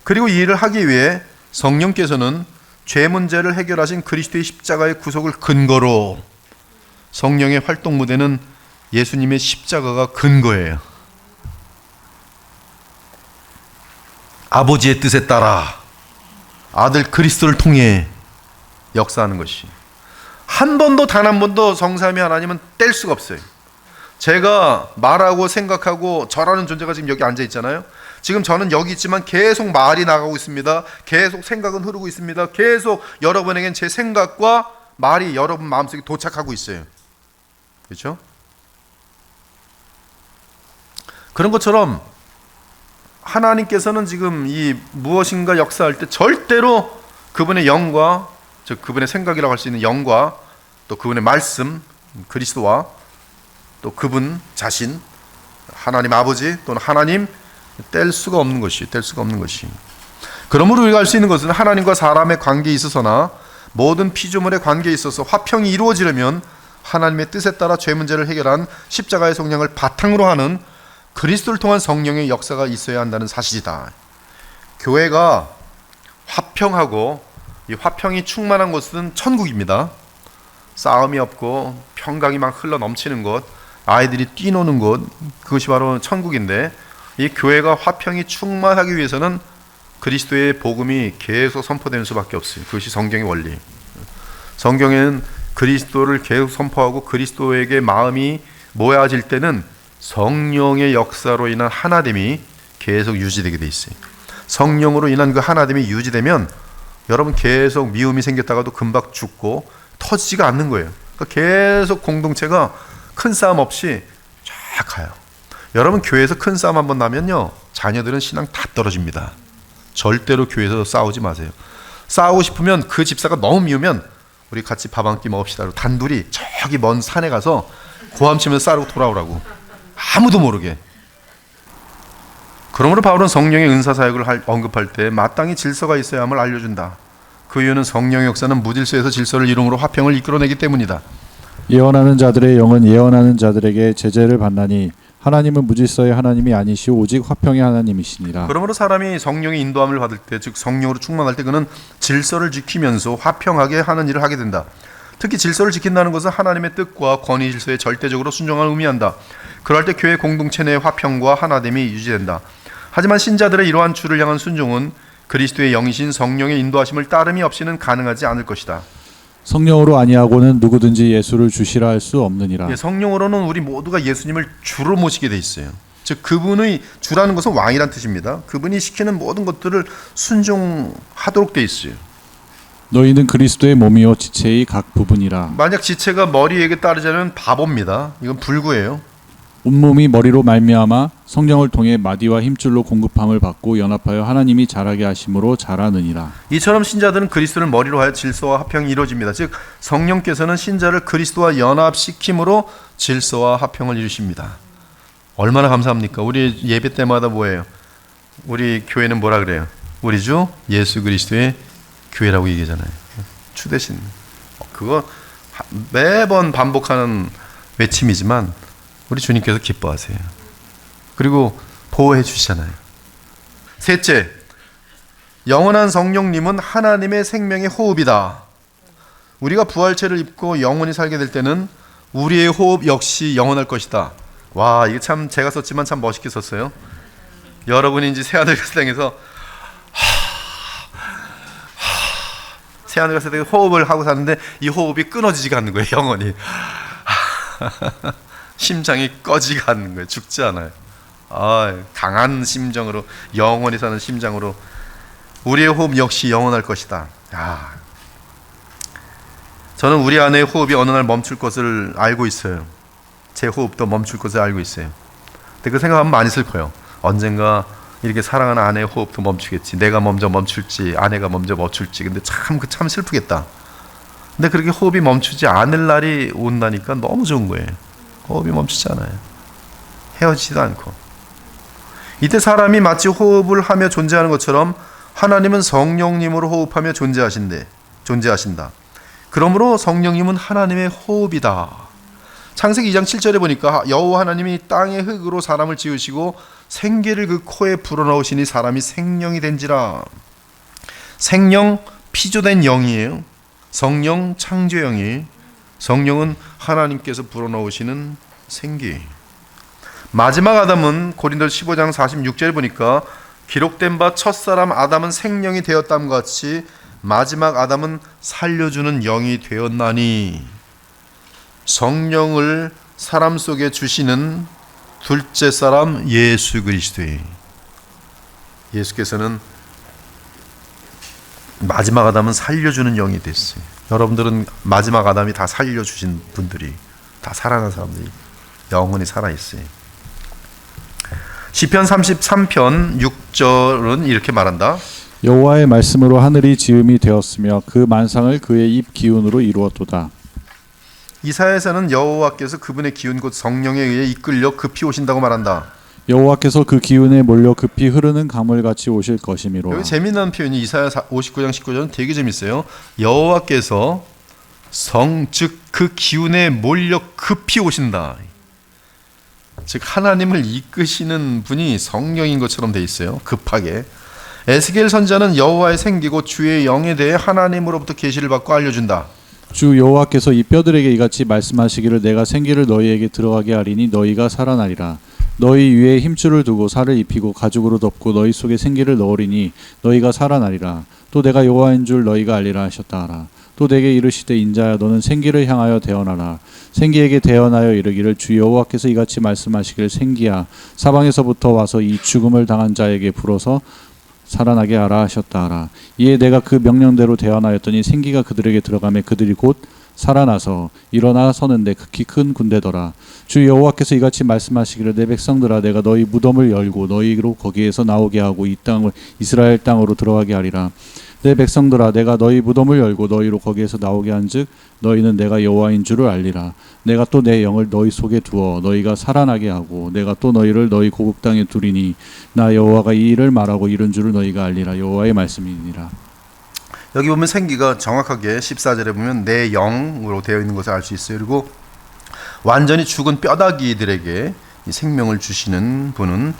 Speaker 1: 그리고 이 일을 하기 위해 성령께서는 죄 문제를 해결하신 그리스도의 십자가의 구속을 근거로, 성령의 활동 무대는 예수님의 십자가가 근거예요. 아버지의 뜻에 따라 아들 그리스도를 통해 역사하는 것이, 한 번도 단 한 번도 성삼위 하나님은 뗄 수가 없어요. 제가 말하고 생각하고 저라는 존재가 지금 여기 앉아 있잖아요. 지금 저는 여기 있지만 계속 말이 나가고 있습니다. 계속 생각은 흐르고 있습니다. 계속 여러분에겐 제 생각과 말이 여러분 마음속에 도착하고 있어요. 그렇죠? 그런 것처럼 하나님께서는 지금 이 무엇인가 역사할 때 절대로 그분의 영과, 즉 그분의 생각이라고 할 수 있는 영과 또 그분의 말씀, 그리스도와 또 그분 자신, 하나님 아버지 또는 하나님 뗄 수가 없는 것이. 그러므로 우리가 알 수 있는 것은 하나님과 사람의 관계에 있어서나 모든 피조물의 관계에 있어서 화평이 이루어지려면 하나님의 뜻에 따라 죄 문제를 해결한 십자가의 성령을 바탕으로 하는 그리스도를 통한 성령의 역사가 있어야 한다는 사실이다. 교회가 화평하고 이 화평이 충만한 곳은 천국입니다. 싸움이 없고 평강이 막 흘러 넘치는 곳, 아이들이 뛰노는 곳, 그것이 바로 천국인데, 이 교회가 화평이 충만하기 위해서는 그리스도의 복음이 계속 선포되는 수밖에 없어요. 그것이 성경의 원리. 성경에는 그리스도를 계속 선포하고 그리스도에게 마음이 모아질 때는 성령의 역사로 인한 하나됨이 계속 유지되게 돼 있어요. 성령으로 인한 그 하나됨이 유지되면 여러분 계속 미움이 생겼다가도 금방 죽고 터지지가 않는 거예요. 그러니까 계속 공동체가 큰 싸움 없이 쫙 가요. 여러분 교회에서 큰 싸움 한번 나면요, 자녀들은 신앙 다 떨어집니다. 절대로 교회에서 싸우지 마세요. 싸우고 싶으면 그 집사가 너무 미우면 우리 같이 밥 한 끼 먹읍시다. 단둘이 저기 먼 산에 가서 고함치면서 싸우고 돌아오라고. 아무도 모르게. 그러므로 바울은 성령의 은사 사역을 언급할 때 마땅히 질서가 있어야 함을 알려준다. 그 이유는 성령의 역사는 무질서에서 질서를 이룸으로 화평을 이끌어내기 때문이다.
Speaker 2: 예언하는 자들의 영은 예언하는 자들에게 제재를 받나니 하나님은 무질서의 하나님이 아니시오 오직 화평의 하나님이시니라.
Speaker 1: 그러므로 사람이 성령의 인도함을 받을 때, 즉 성령으로 충만할 때 그는 질서를 지키면서 화평하게 하는 일을 하게 된다. 특히 질서를 지킨다는 것은 하나님의 뜻과 권위 질서에 절대적으로 순종을 의미한다. 그럴 때 교회 공동체 내의 화평과 하나됨이 유지된다. 하지만 신자들의 이러한 주를 향한 순종은 그리스도의 영이신 성령의 인도하심을 따름이 없이는 가능하지 않을 것이다.
Speaker 2: 성령으로 아니하고는 누구든지 예수를 주시라 할 수 없느니라.
Speaker 1: 성령으로는 우리 모두가 예수님을 주로 모시게 돼 있어요. 즉 그분의 주라는 것은 왕이란 뜻입니다. 그분이 시키는 모든 것들을 순종하도록 돼 있어요.
Speaker 2: 너희는 그리스도의 몸이요 지체의 각 부분이라.
Speaker 1: 만약 지체가 머리에게 따르자면 바보입니다. 이건 불구예요.
Speaker 2: 온몸이 머리로 말미암아 성령을 통해 마디와 힘줄로 공급함을 받고 연합하여 하나님이 자라게 하심으로 자라느니라.
Speaker 1: 이처럼 신자들은 그리스도를 머리로 하여 질서와 화평이 이루어집니다. 즉 성령께서는 신자를 그리스도와 연합시킴으로 질서와 화평을 이루십니다. 얼마나 감사합니까? 우리 예배 때마다 뭐예요? 우리 교회는 뭐라 그래요? 우리 주 예수 그리스도의 교회라고 얘기하잖아요. 주 대신. 그거 매번 반복하는 외침이지만 우리 주님께서 기뻐하세요. 그리고 보호해 주시잖아요. 셋째, 영원한 성령님은 하나님의 생명의 호흡이다. 우리가 부활체를 입고 영원히 살게 될 때는 우리의 호흡 역시 영원할 것이다. 와, 이게 참 제가 썼지만 참 멋있게 썼어요. 여러분이 이제 새하늘 같은 땅에서 새하늘 같은 땅에서 호흡을 하고 사는데 이 호흡이 끊어지지가 않는 거예요. 영원히. 심장이 꺼지가 않는 거예요. 죽지 않아요. 강한 심정으로 영원히 사는 심장으로 우리의 호흡 역시 영원할 것이다. 저는 우리 아내의 호흡이 어느 날 멈출 것을 알고 있어요. 제 호흡도 멈출 것을 알고 있어요. 근데 그 생각하면 많이 슬퍼요. 언젠가 이렇게 사랑하는 아내의 호흡도 멈추겠지. 내가 먼저 멈출지 아내가 먼저 멈출지. 근데 참 슬프겠다. 근데 그렇게 호흡이 멈추지 않을 날이 온다니까 너무 좋은 거예요. 호흡이 멈추지 않아요. 헤어지지도 않고. 이때 사람이 마치 호흡을 하며 존재하는 것처럼 하나님은 성령님으로 호흡하며 존재하신다. 그러므로 성령님은 하나님의 호흡이다. 창세기 2장 7절에 보니까 여호와 하나님이 땅의 흙으로 사람을 지으시고 생기를 그 코에 불어넣으시니 사람이 생령이 된지라. 생령 피조된 영이에요. 성령 창조영이. 성령은 하나님께서 불어넣으시는 생기. 마지막 아담은 고린도서 15장 46절에 보니까 기록된 바 첫사람 아담은 생령이 되었다함과 같이 마지막 아담은 살려주는 영이 되었나니. 성령을 사람 속에 주시는 둘째 사람 예수 그리스도의. 예수께서는 마지막 아담은 살려주는 영이 됐어요. 여러분들은 마지막 아담이 다 살려주신 분들이, 다 살아난 사람들이 영원히 살아있어요. 시편 33편 6절은 이렇게 말한다.
Speaker 2: 여호와의 말씀으로 하늘이 지음이 되었으며 그 만상을 그의 입 기운으로 이루었도다.
Speaker 1: 이사야에서는 여호와께서 그분의 기운 곧 성령에 의해 이끌려 급히 오신다고 말한다.
Speaker 2: 여호와께서 그 기운에 몰려 급히 흐르는 강물같이 오실 것이미로라.
Speaker 1: 여기 재미난 표현이 이사야 59장 19절은 되게 재밌어요. 여호와께서 즉 그 기운에 몰려 급히 오신다. 즉 하나님을 이끄시는 분이 성령인 것처럼 돼 있어요. 급하게. 에스겔 선지자는 여호와의 생기고 주의 영에 대해 하나님으로부터 계시를 받고 알려준다.
Speaker 2: 주 여호와께서 이 뼈들에게 이같이 말씀하시기를 내가 생기를 너희에게 들어가게 하리니 너희가 살아나리라. 너희 위에 힘줄을 두고 살을 입히고 가죽으로 덮고 너희 속에 생기를 넣으리니 너희가 살아나리라. 또 내가 여호와인 줄 너희가 알리라 하셨다 하라. 또 내게 이르시되 인자야 너는 생기를 향하여 대언하라. 생기에게 대언하여 이르기를 주 여호와께서 이같이 말씀하시기를 생기야 사방에서부터 와서 이 죽음을 당한 자에게 불어서 살아나게 하라 하셨다 하라. 이에 내가 그 명령대로 대언하였더니 생기가 그들에게 들어가매 그들이 곧 살아나서 일어나 서는데 극히 큰 군대더라. 주 여호와께서 이같이 말씀하시기를 내 백성들아 내가 너희 무덤을 열고 너희로 거기에서 나오게 하고 이 땅을 이스라엘 땅으로 들어가게 하리라. 내 백성들아 내가 너희 무덤을 열고 너희로 거기에서 나오게 한즉 너희는 내가 여호와인 줄을 알리라. 내가 또 내 영을 너희 속에 두어 너희가 살아나게 하고 내가 또 너희를 너희 고국 땅에 두리니 나 여호와가 이 일을 말하고 이른 줄을 너희가 알리라. 여호와의 말씀이니라.
Speaker 1: 여기 보면 생기가 정확하게 14절에 보면 내 영으로 되어 있는 것을 알 수 있어요. 그리고 완전히 죽은 뼈다귀들에게 이 생명을 주시는 분은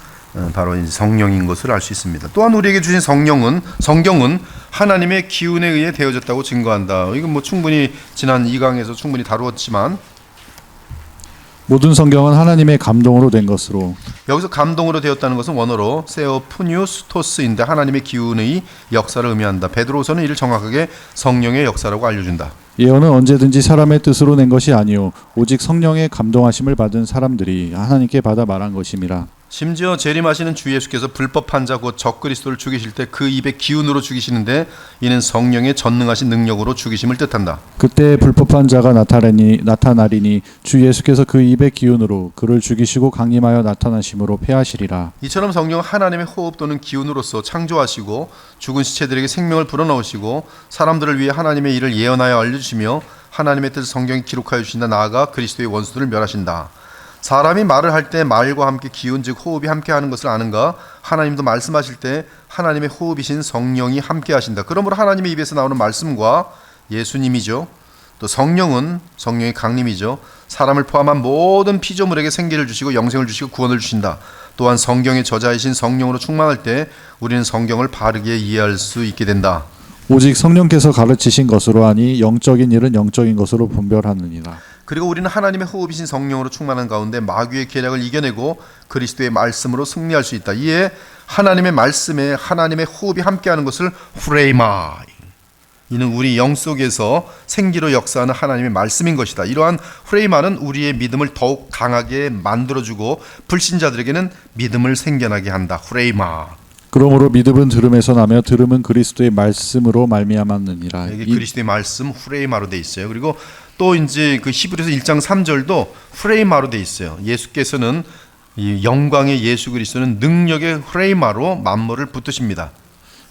Speaker 1: 바로 이제 성령인 것을 알 수 있습니다. 또한 우리에게 주신 성경은 하나님의 기운에 의해 되어졌다고 증거한다. 이건 뭐 충분히 지난 2강에서 충분히 다루었지만
Speaker 2: 모든 성경은 하나님의 감동으로 된 것으로
Speaker 1: 여기서 감동으로 되었다는 것은 원어로 세오푸뉴스토스인데 하나님의 기운의 역사를 의미한다. 베드로서는 이를 정확하게 성령의 역사라고 알려준다.
Speaker 2: 예언은 언제든지 사람의 뜻으로 낸 것이 아니요 오직 성령의 감동하심을 받은 사람들이 하나님께 받아 말한 것임이라.
Speaker 1: 심지어 재림하시는 주 예수께서 불법한 자 곧 적그리스도를 죽이실 때 그 입의 기운으로 죽이시는데 이는 성령의 전능하신 능력으로 죽이심을 뜻한다.
Speaker 2: 그때 불법한 자가 나타나리니 주 예수께서 그 입의 기운으로 그를 죽이시고 강림하여 나타나심으로 패하시리라.
Speaker 1: 이처럼 성령은 하나님의 호흡 또는 기운으로서 창조하시고 죽은 시체들에게 생명을 불어넣으시고 사람들을 위해 하나님의 일을 예언하여 알려주시며 하나님의 뜻을 성경에 기록하여 주신다. 나아가 그리스도의 원수들을 멸하신다. 사람이 말을 할 때 말과 함께 기운 즉 호흡이 함께 하는 것을 아는가? 하나님도 말씀하실 때 하나님의 호흡이신 성령이 함께 하신다. 그러므로 하나님의 입에서 나오는 말씀과 예수님이죠. 또 성령의 강림이죠. 사람을 포함한 모든 피조물에게 생기를 주시고 영생을 주시고 구원을 주신다. 또한 성경의 저자이신 성령으로 충만할 때 우리는 성경을 바르게 이해할 수 있게 된다.
Speaker 2: 오직 성령께서 가르치신 것으로 하니 영적인 일은 영적인 것으로 분별하느니라.
Speaker 1: 그리고 우리는 하나님의 호흡이신 성령으로 충만한 가운데 마귀의 계략을 이겨내고 그리스도의 말씀으로 승리할 수 있다. 이에 하나님의 말씀에 하나님의 호흡이 함께하는 것을 후레이마, 이는 우리 영 속에서 생기로 역사하는 하나님의 말씀인 것이다. 이러한 후레이마는 우리의 믿음을 더욱 강하게 만들어주고 불신자들에게는 믿음을 생겨나게 한다. 후레이마.
Speaker 2: 그러므로 믿음은 들음에서 나며 들음은 그리스도의 말씀으로 말미암았느니라.
Speaker 1: 이게 그리스도의 말씀 후레이마로 돼 있어요. 그리고 또 이제 그 히브리서 1장 3절도 후레이마로 돼 있어요. 예수께서는 이 영광의 예수 그리스도는 능력의 후레이마로 만물을 붙드십니다.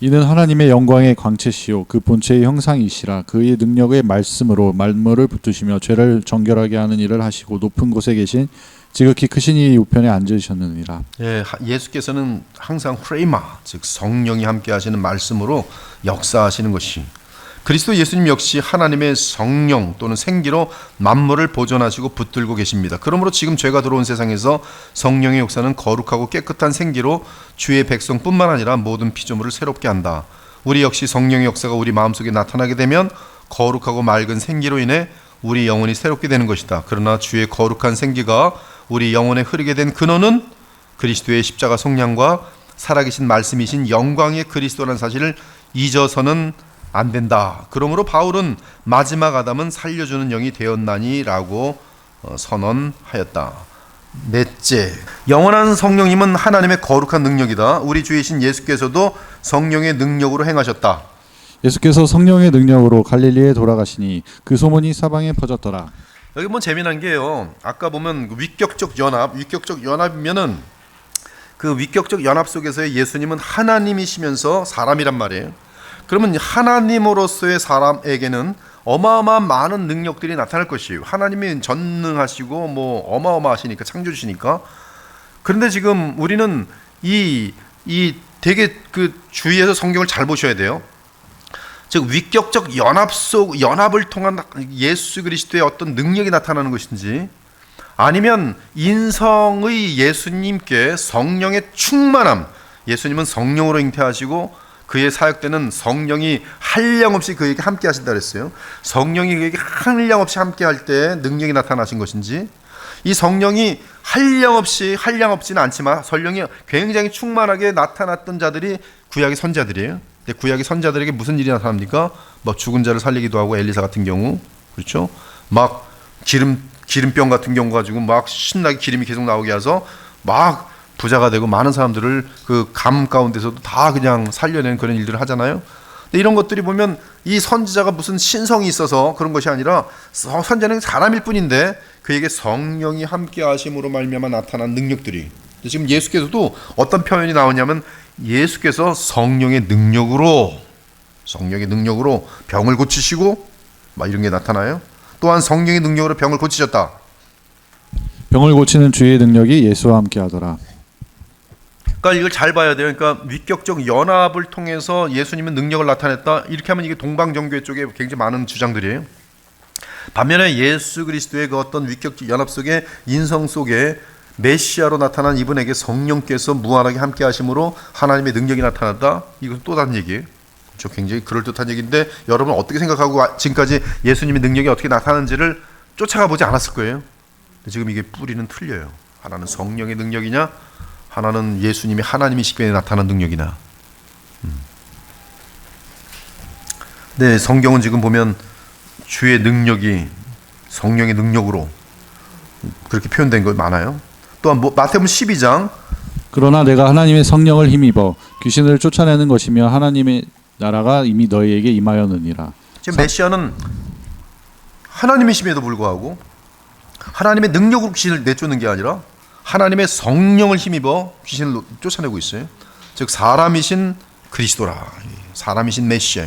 Speaker 2: 이는 하나님의 영광의 광채시요 그 본체의 형상이시라. 그의 능력의 말씀으로 만물을 붙드시며 죄를 정결하게 하는 일을 하시고 높은 곳에 계신 지극히 크신 이 우편에 앉으셨느니라.
Speaker 1: 예, 예수께서는 항상 후레이마 즉 성령이 함께 하시는 말씀으로 역사하시는 것이, 그리스도 예수님 역시 하나님의 성령 또는 생기로 만물을 보존하시고 붙들고 계십니다. 그러므로 지금 죄가 들어온 세상에서 성령의 역사는 거룩하고 깨끗한 생기로 주의 백성뿐만 아니라 모든 피조물을 새롭게 한다. 우리 역시 성령의 역사가 우리 마음속에 나타나게 되면 거룩하고 맑은 생기로 인해 우리 영혼이 새롭게 되는 것이다. 그러나 주의 거룩한 생기가 우리 영혼에 흐르게 된 근원은 그리스도의 십자가 속량과 살아계신 말씀이신 영광의 그리스도라는 사실을 잊어서는 안 된다. 그러므로 바울은 마지막 아담은 살려주는 영이 되었나니라고 선언하였다. 넷째, 영원한 성령님은 하나님의 거룩한 능력이다. 우리 주이신 예수께서도 성령의 능력으로 행하셨다.
Speaker 2: 예수께서 성령의 능력으로 갈릴리에 돌아가시니 그 소문이 사방에 퍼졌더라.
Speaker 1: 여기 뭐 재미난 게요. 아까 보면 위격적 연합이면은 그 위격적 연합 속에서의 예수님은 하나님이시면서 사람이란 말이에요. 그러면 하나님으로서의 사람에게는 어마어마한 많은 능력들이 나타날 것이에요. 하나님이 전능하시고 뭐 어마어마하시니까, 창조주시니까. 그런데 지금 우리는 이 되게 그 주위에서 성경을 잘 보셔야 돼요. 즉 위격적 연합을 통한 예수 그리스도의 어떤 능력이 나타나는 것인지, 아니면 인성의 예수님께 성령의 충만함, 예수님은 성령으로 잉태하시고 그의 사역 때는 성령이 한량없이 그에게 함께 하신다 그랬어요. 성령이 그에게 한량없이 함께 할 때 능력이 나타나신 것인지, 이 성령이 한량없지는 않지만 성령이 굉장히 충만하게 나타났던 자들이 구약의 선자들이에요. 근데 구약의 선자들에게 무슨 일이 나타납니까? 막 죽은 자를 살리기도 하고, 엘리사 같은 경우, 그렇죠? 막 기름병 같은 경우 가지고 막 신나게 기름이 계속 나오게 해서 막 부자가 되고 많은 사람들을 그 감 가운데서도 다 그냥 살려내는 그런 일들을 하잖아요. 근데 이런 것들이 보면 이 선지자가 무슨 신성이 있어서 그런 것이 아니라 선지자는 사람일 뿐인데 그에게 성령이 함께 하심으로 말미암아 나타난 능력들이, 지금 예수께서도 어떤 표현이 나오냐면 예수께서 성령의 능력으로 병을 고치시고 막 이런 게 나타나요. 또한 성령의 능력으로 병을 고치셨다.
Speaker 2: 병을 고치는 주의 능력이 예수와 함께 하더라.
Speaker 1: 그러니까 이걸 잘 봐야 돼요. 그러니까 위격적 연합을 통해서 예수님은 능력을 나타냈다. 이렇게 하면 이게 동방정교회 쪽에 굉장히 많은 주장들이에요. 반면에 예수 그리스도의 그 어떤 위격적 연합 속에 인성 속에 메시아로 나타난 이분에게 성령께서 무한하게 함께 하심으로 하나님의 능력이 나타났다. 이것은 또 다른 얘기예요. 그렇죠? 굉장히 그럴듯한 얘기인데 여러분 어떻게 생각하고 지금까지 예수님의 능력이 어떻게 나타나는지를 쫓아가 보지 않았을 거예요. 지금 이게 뿌리는 틀려요. 하나는 성령의 능력이냐, 하나는 예수님이 하나님이시기에 나타난 능력이나. 네, 성경은 지금 보면 주의 능력이 성령의 능력으로 그렇게 표현된 거 많아요. 또한 마태복음 12장,
Speaker 2: 그러나 내가 하나님의 성령을 힘입어 귀신을 쫓아내는 것이며 하나님의 나라가 이미 너희에게 임하였느니라.
Speaker 1: 지금 메시아는 하나님이심에도 불구하고 하나님의 능력으로 귀신을 내쫓는 게 아니라 하나님의 성령을 힘입어 귀신을 쫓아내고 있어요. 즉 사람이신 그리스도라, 사람이신 메시아.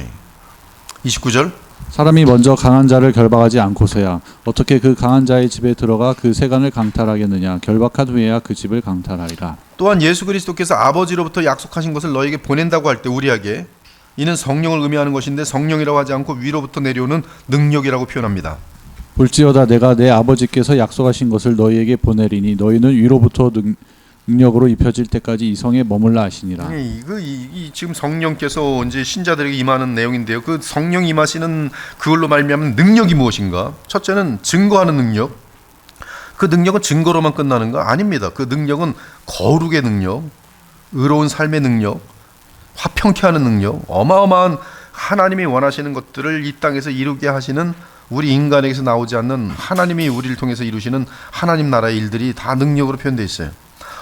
Speaker 1: 29절,
Speaker 2: 사람이 먼저 강한 자를 결박하지 않고서야 어떻게 그 강한 자의 집에 들어가 그 세간을 강탈하겠느냐. 결박한 후에야 그 집을 강탈하리라.
Speaker 1: 또한 예수 그리스도께서 아버지로부터 약속하신 것을 너에게 보낸다고 할 때 우리에게 이는 성령을 의미하는 것인데 성령이라고 하지 않고 위로부터 내려오는 능력이라고 표현합니다.
Speaker 2: 볼지어다 내가 내 아버지께서 약속하신 것을 너희에게 보내리니 너희는 위로부터 능력으로 입혀질 때까지 이 성에 머물라 하시니라.
Speaker 1: 지금 성령께서 이제 신자들에게 임하는 내용인데요. 그 성령 임하시는 그걸로 말미암은 능력이 무엇인가? 첫째는 증거하는 능력. 그 능력은 증거로만 끝나는 거 아닙니다. 그 능력은 거룩의 능력, 의로운 삶의 능력, 화평케 하는 능력, 어마어마한 하나님이 원하시는 것들을 이 땅에서 이루게 하시는, 우리 인간에게서 나오지 않는 하나님이 우리를 통해서 이루시는 하나님 나라의 일들이 다 능력으로 표현되어 있어요.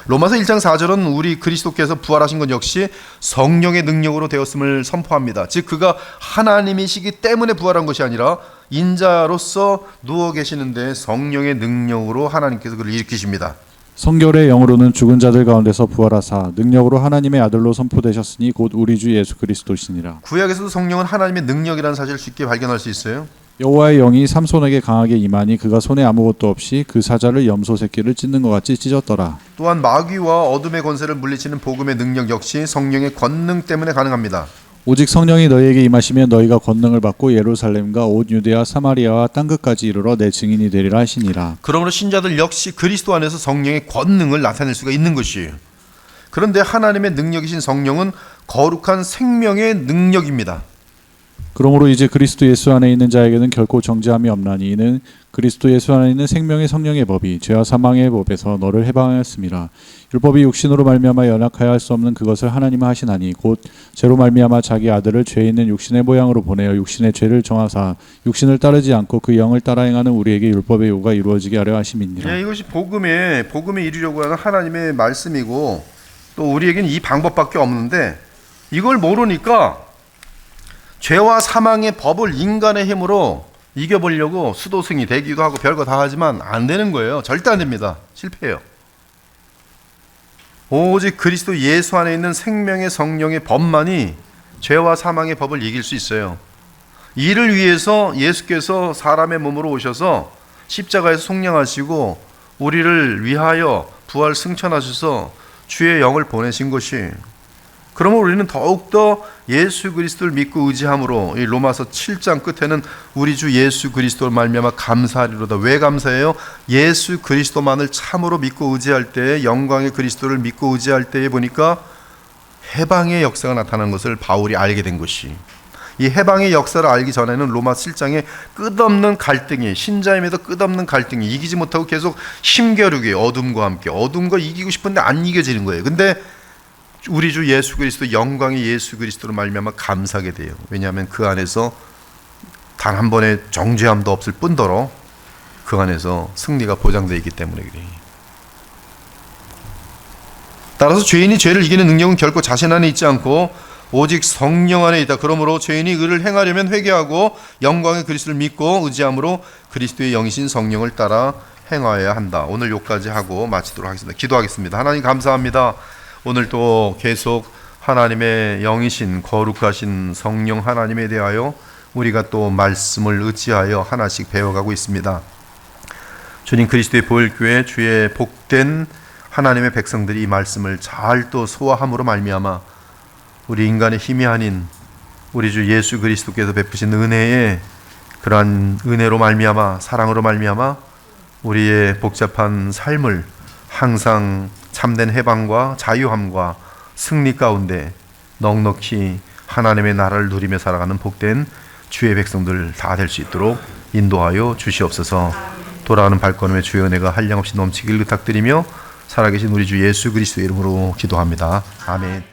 Speaker 1: 로마서 1장 4절은 우리 그리스도께서 부활하신 것 역시 성령의 능력으로 되었음을 선포합니다. 즉 그가 하나님이시기 때문에 부활한 것이 아니라 인자로서 누워 계시는데 성령의 능력으로 하나님께서 그를 일으키십니다.
Speaker 2: 성결의 영으로는 죽은 자들 가운데서 부활하사 능력으로 하나님의 아들로 선포되셨으니 곧 우리 주 예수 그리스도시니라.
Speaker 1: 구약에서도 성령은 하나님의 능력이라는 사실을 쉽게 발견할 수 있어요.
Speaker 2: 여호와의 영이 삼손에게 강하게 임하니 그가 손에 아무것도 없이 그 사자를 염소 새끼를 찢는 것 같이 찢었더라.
Speaker 1: 또한 마귀와 어둠의 권세를 물리치는 복음의 능력 역시 성령의 권능 때문에 가능합니다.
Speaker 2: 오직 성령이 너희에게 임하시면 너희가 권능을 받고 예루살렘과 온 유대와 사마리아와 땅끝까지 이르러 내 증인이 되리라 하시니라.
Speaker 1: 그러므로 신자들 역시 그리스도 안에서 성령의 권능을 나타낼 수가 있는 것이에요. 그런데 하나님의 능력이신 성령은 거룩한 생명의 능력입니다.
Speaker 2: 그러므로 이제 그리스도 예수 안에 있는 자에게는 결코 정죄함이 없나니 이는 그리스도 예수 안에 있는 생명의 성령의 법이 죄와 사망의 법에서 너를 해방하였음이라. 율법이 육신으로 말미암아 연약하여 할 수 없는 그것을 하나님은 하시나니 곧 죄로 말미암아 자기 아들을 죄 있는 육신의 모양으로 보내어 육신의 죄를 정하사 육신을 따르지 않고 그 영을 따라 행하는 우리에게 율법의 요구가 이루어지게 하려 하심이니라.
Speaker 1: 이것이 복음에 이루려고 하는 하나님의 말씀이고 또 우리에게는 이 방법밖에 없는데 이걸 모르니까 죄와 사망의 법을 인간의 힘으로 이겨보려고 수도승이 되기도 하고 별거 다 하지만 안 되는 거예요. 절대 안 됩니다. 실패해요. 오직 그리스도 예수 안에 있는 생명의 성령의 법만이 죄와 사망의 법을 이길 수 있어요. 이를 위해서 예수께서 사람의 몸으로 오셔서 십자가에서 속량하시고 우리를 위하여 부활 승천하셔서 주의 영을 보내신 것이, 그러면 우리는 더욱더 예수 그리스도를 믿고 의지함으로 이 로마서 7장 끝에는 우리 주 예수 그리스도를 말미암아 감사하리로다. 왜 감사해요? 예수 그리스도만을 참으로 믿고 의지할 때에, 영광의 그리스도를 믿고 의지할 때에 보니까 해방의 역사가 나타나는 것을 바울이 알게 된 것이, 이 해방의 역사를 알기 전에는 로마 7장에 끝없는 갈등이, 신자임에도 끝없는 갈등이, 이기지 못하고 계속 힘겨루기, 어둠과 함께 어둠과 이기고 싶은데 안 이겨지는 거예요. 근데 우리 주 예수 그리스도, 영광의 예수 그리스도로 말미암아 감사하게 돼요. 왜냐하면 그 안에서 단 한 번의 정죄함도 없을 뿐더러 그 안에서 승리가 보장되어 있기 때문에 그래요. 따라서 죄인이 죄를 이기는 능력은 결코 자신 안에 있지 않고 오직 성령 안에 있다. 그러므로 죄인이 의를 행하려면 회개하고 영광의 그리스도를 믿고 의지함으로 그리스도의 영이신 성령을 따라 행하여야 한다. 오늘 여기까지 하고 마치도록 하겠습니다. 기도하겠습니다. 하나님 감사합니다. 오늘 또 계속 하나님의 영이신 거룩하신 성령 하나님에 대하여 우리가 또 말씀을 의지하여 하나씩 배워가고 있습니다. 주님, 그리스도의 보혈교회 주의 복된 하나님의 백성들이 이 말씀을 잘 또 소화함으로 말미암아 우리 인간의 힘이 아닌 우리 주 예수 그리스도께서 베푸신 은혜의 그러한 은혜로 말미암아, 사랑으로 말미암아 우리의 복잡한 삶을 항상 참된 해방과 자유함과 승리 가운데 넉넉히 하나님의 나라를 누리며 살아가는 복된 주의 백성들 다 될 수 있도록 인도하여 주시옵소서. 돌아가는 발걸음에 주의 은혜가 한량없이 넘치길 부탁드리며 살아계신 우리 주 예수 그리스도의 이름으로 기도합니다. 아멘.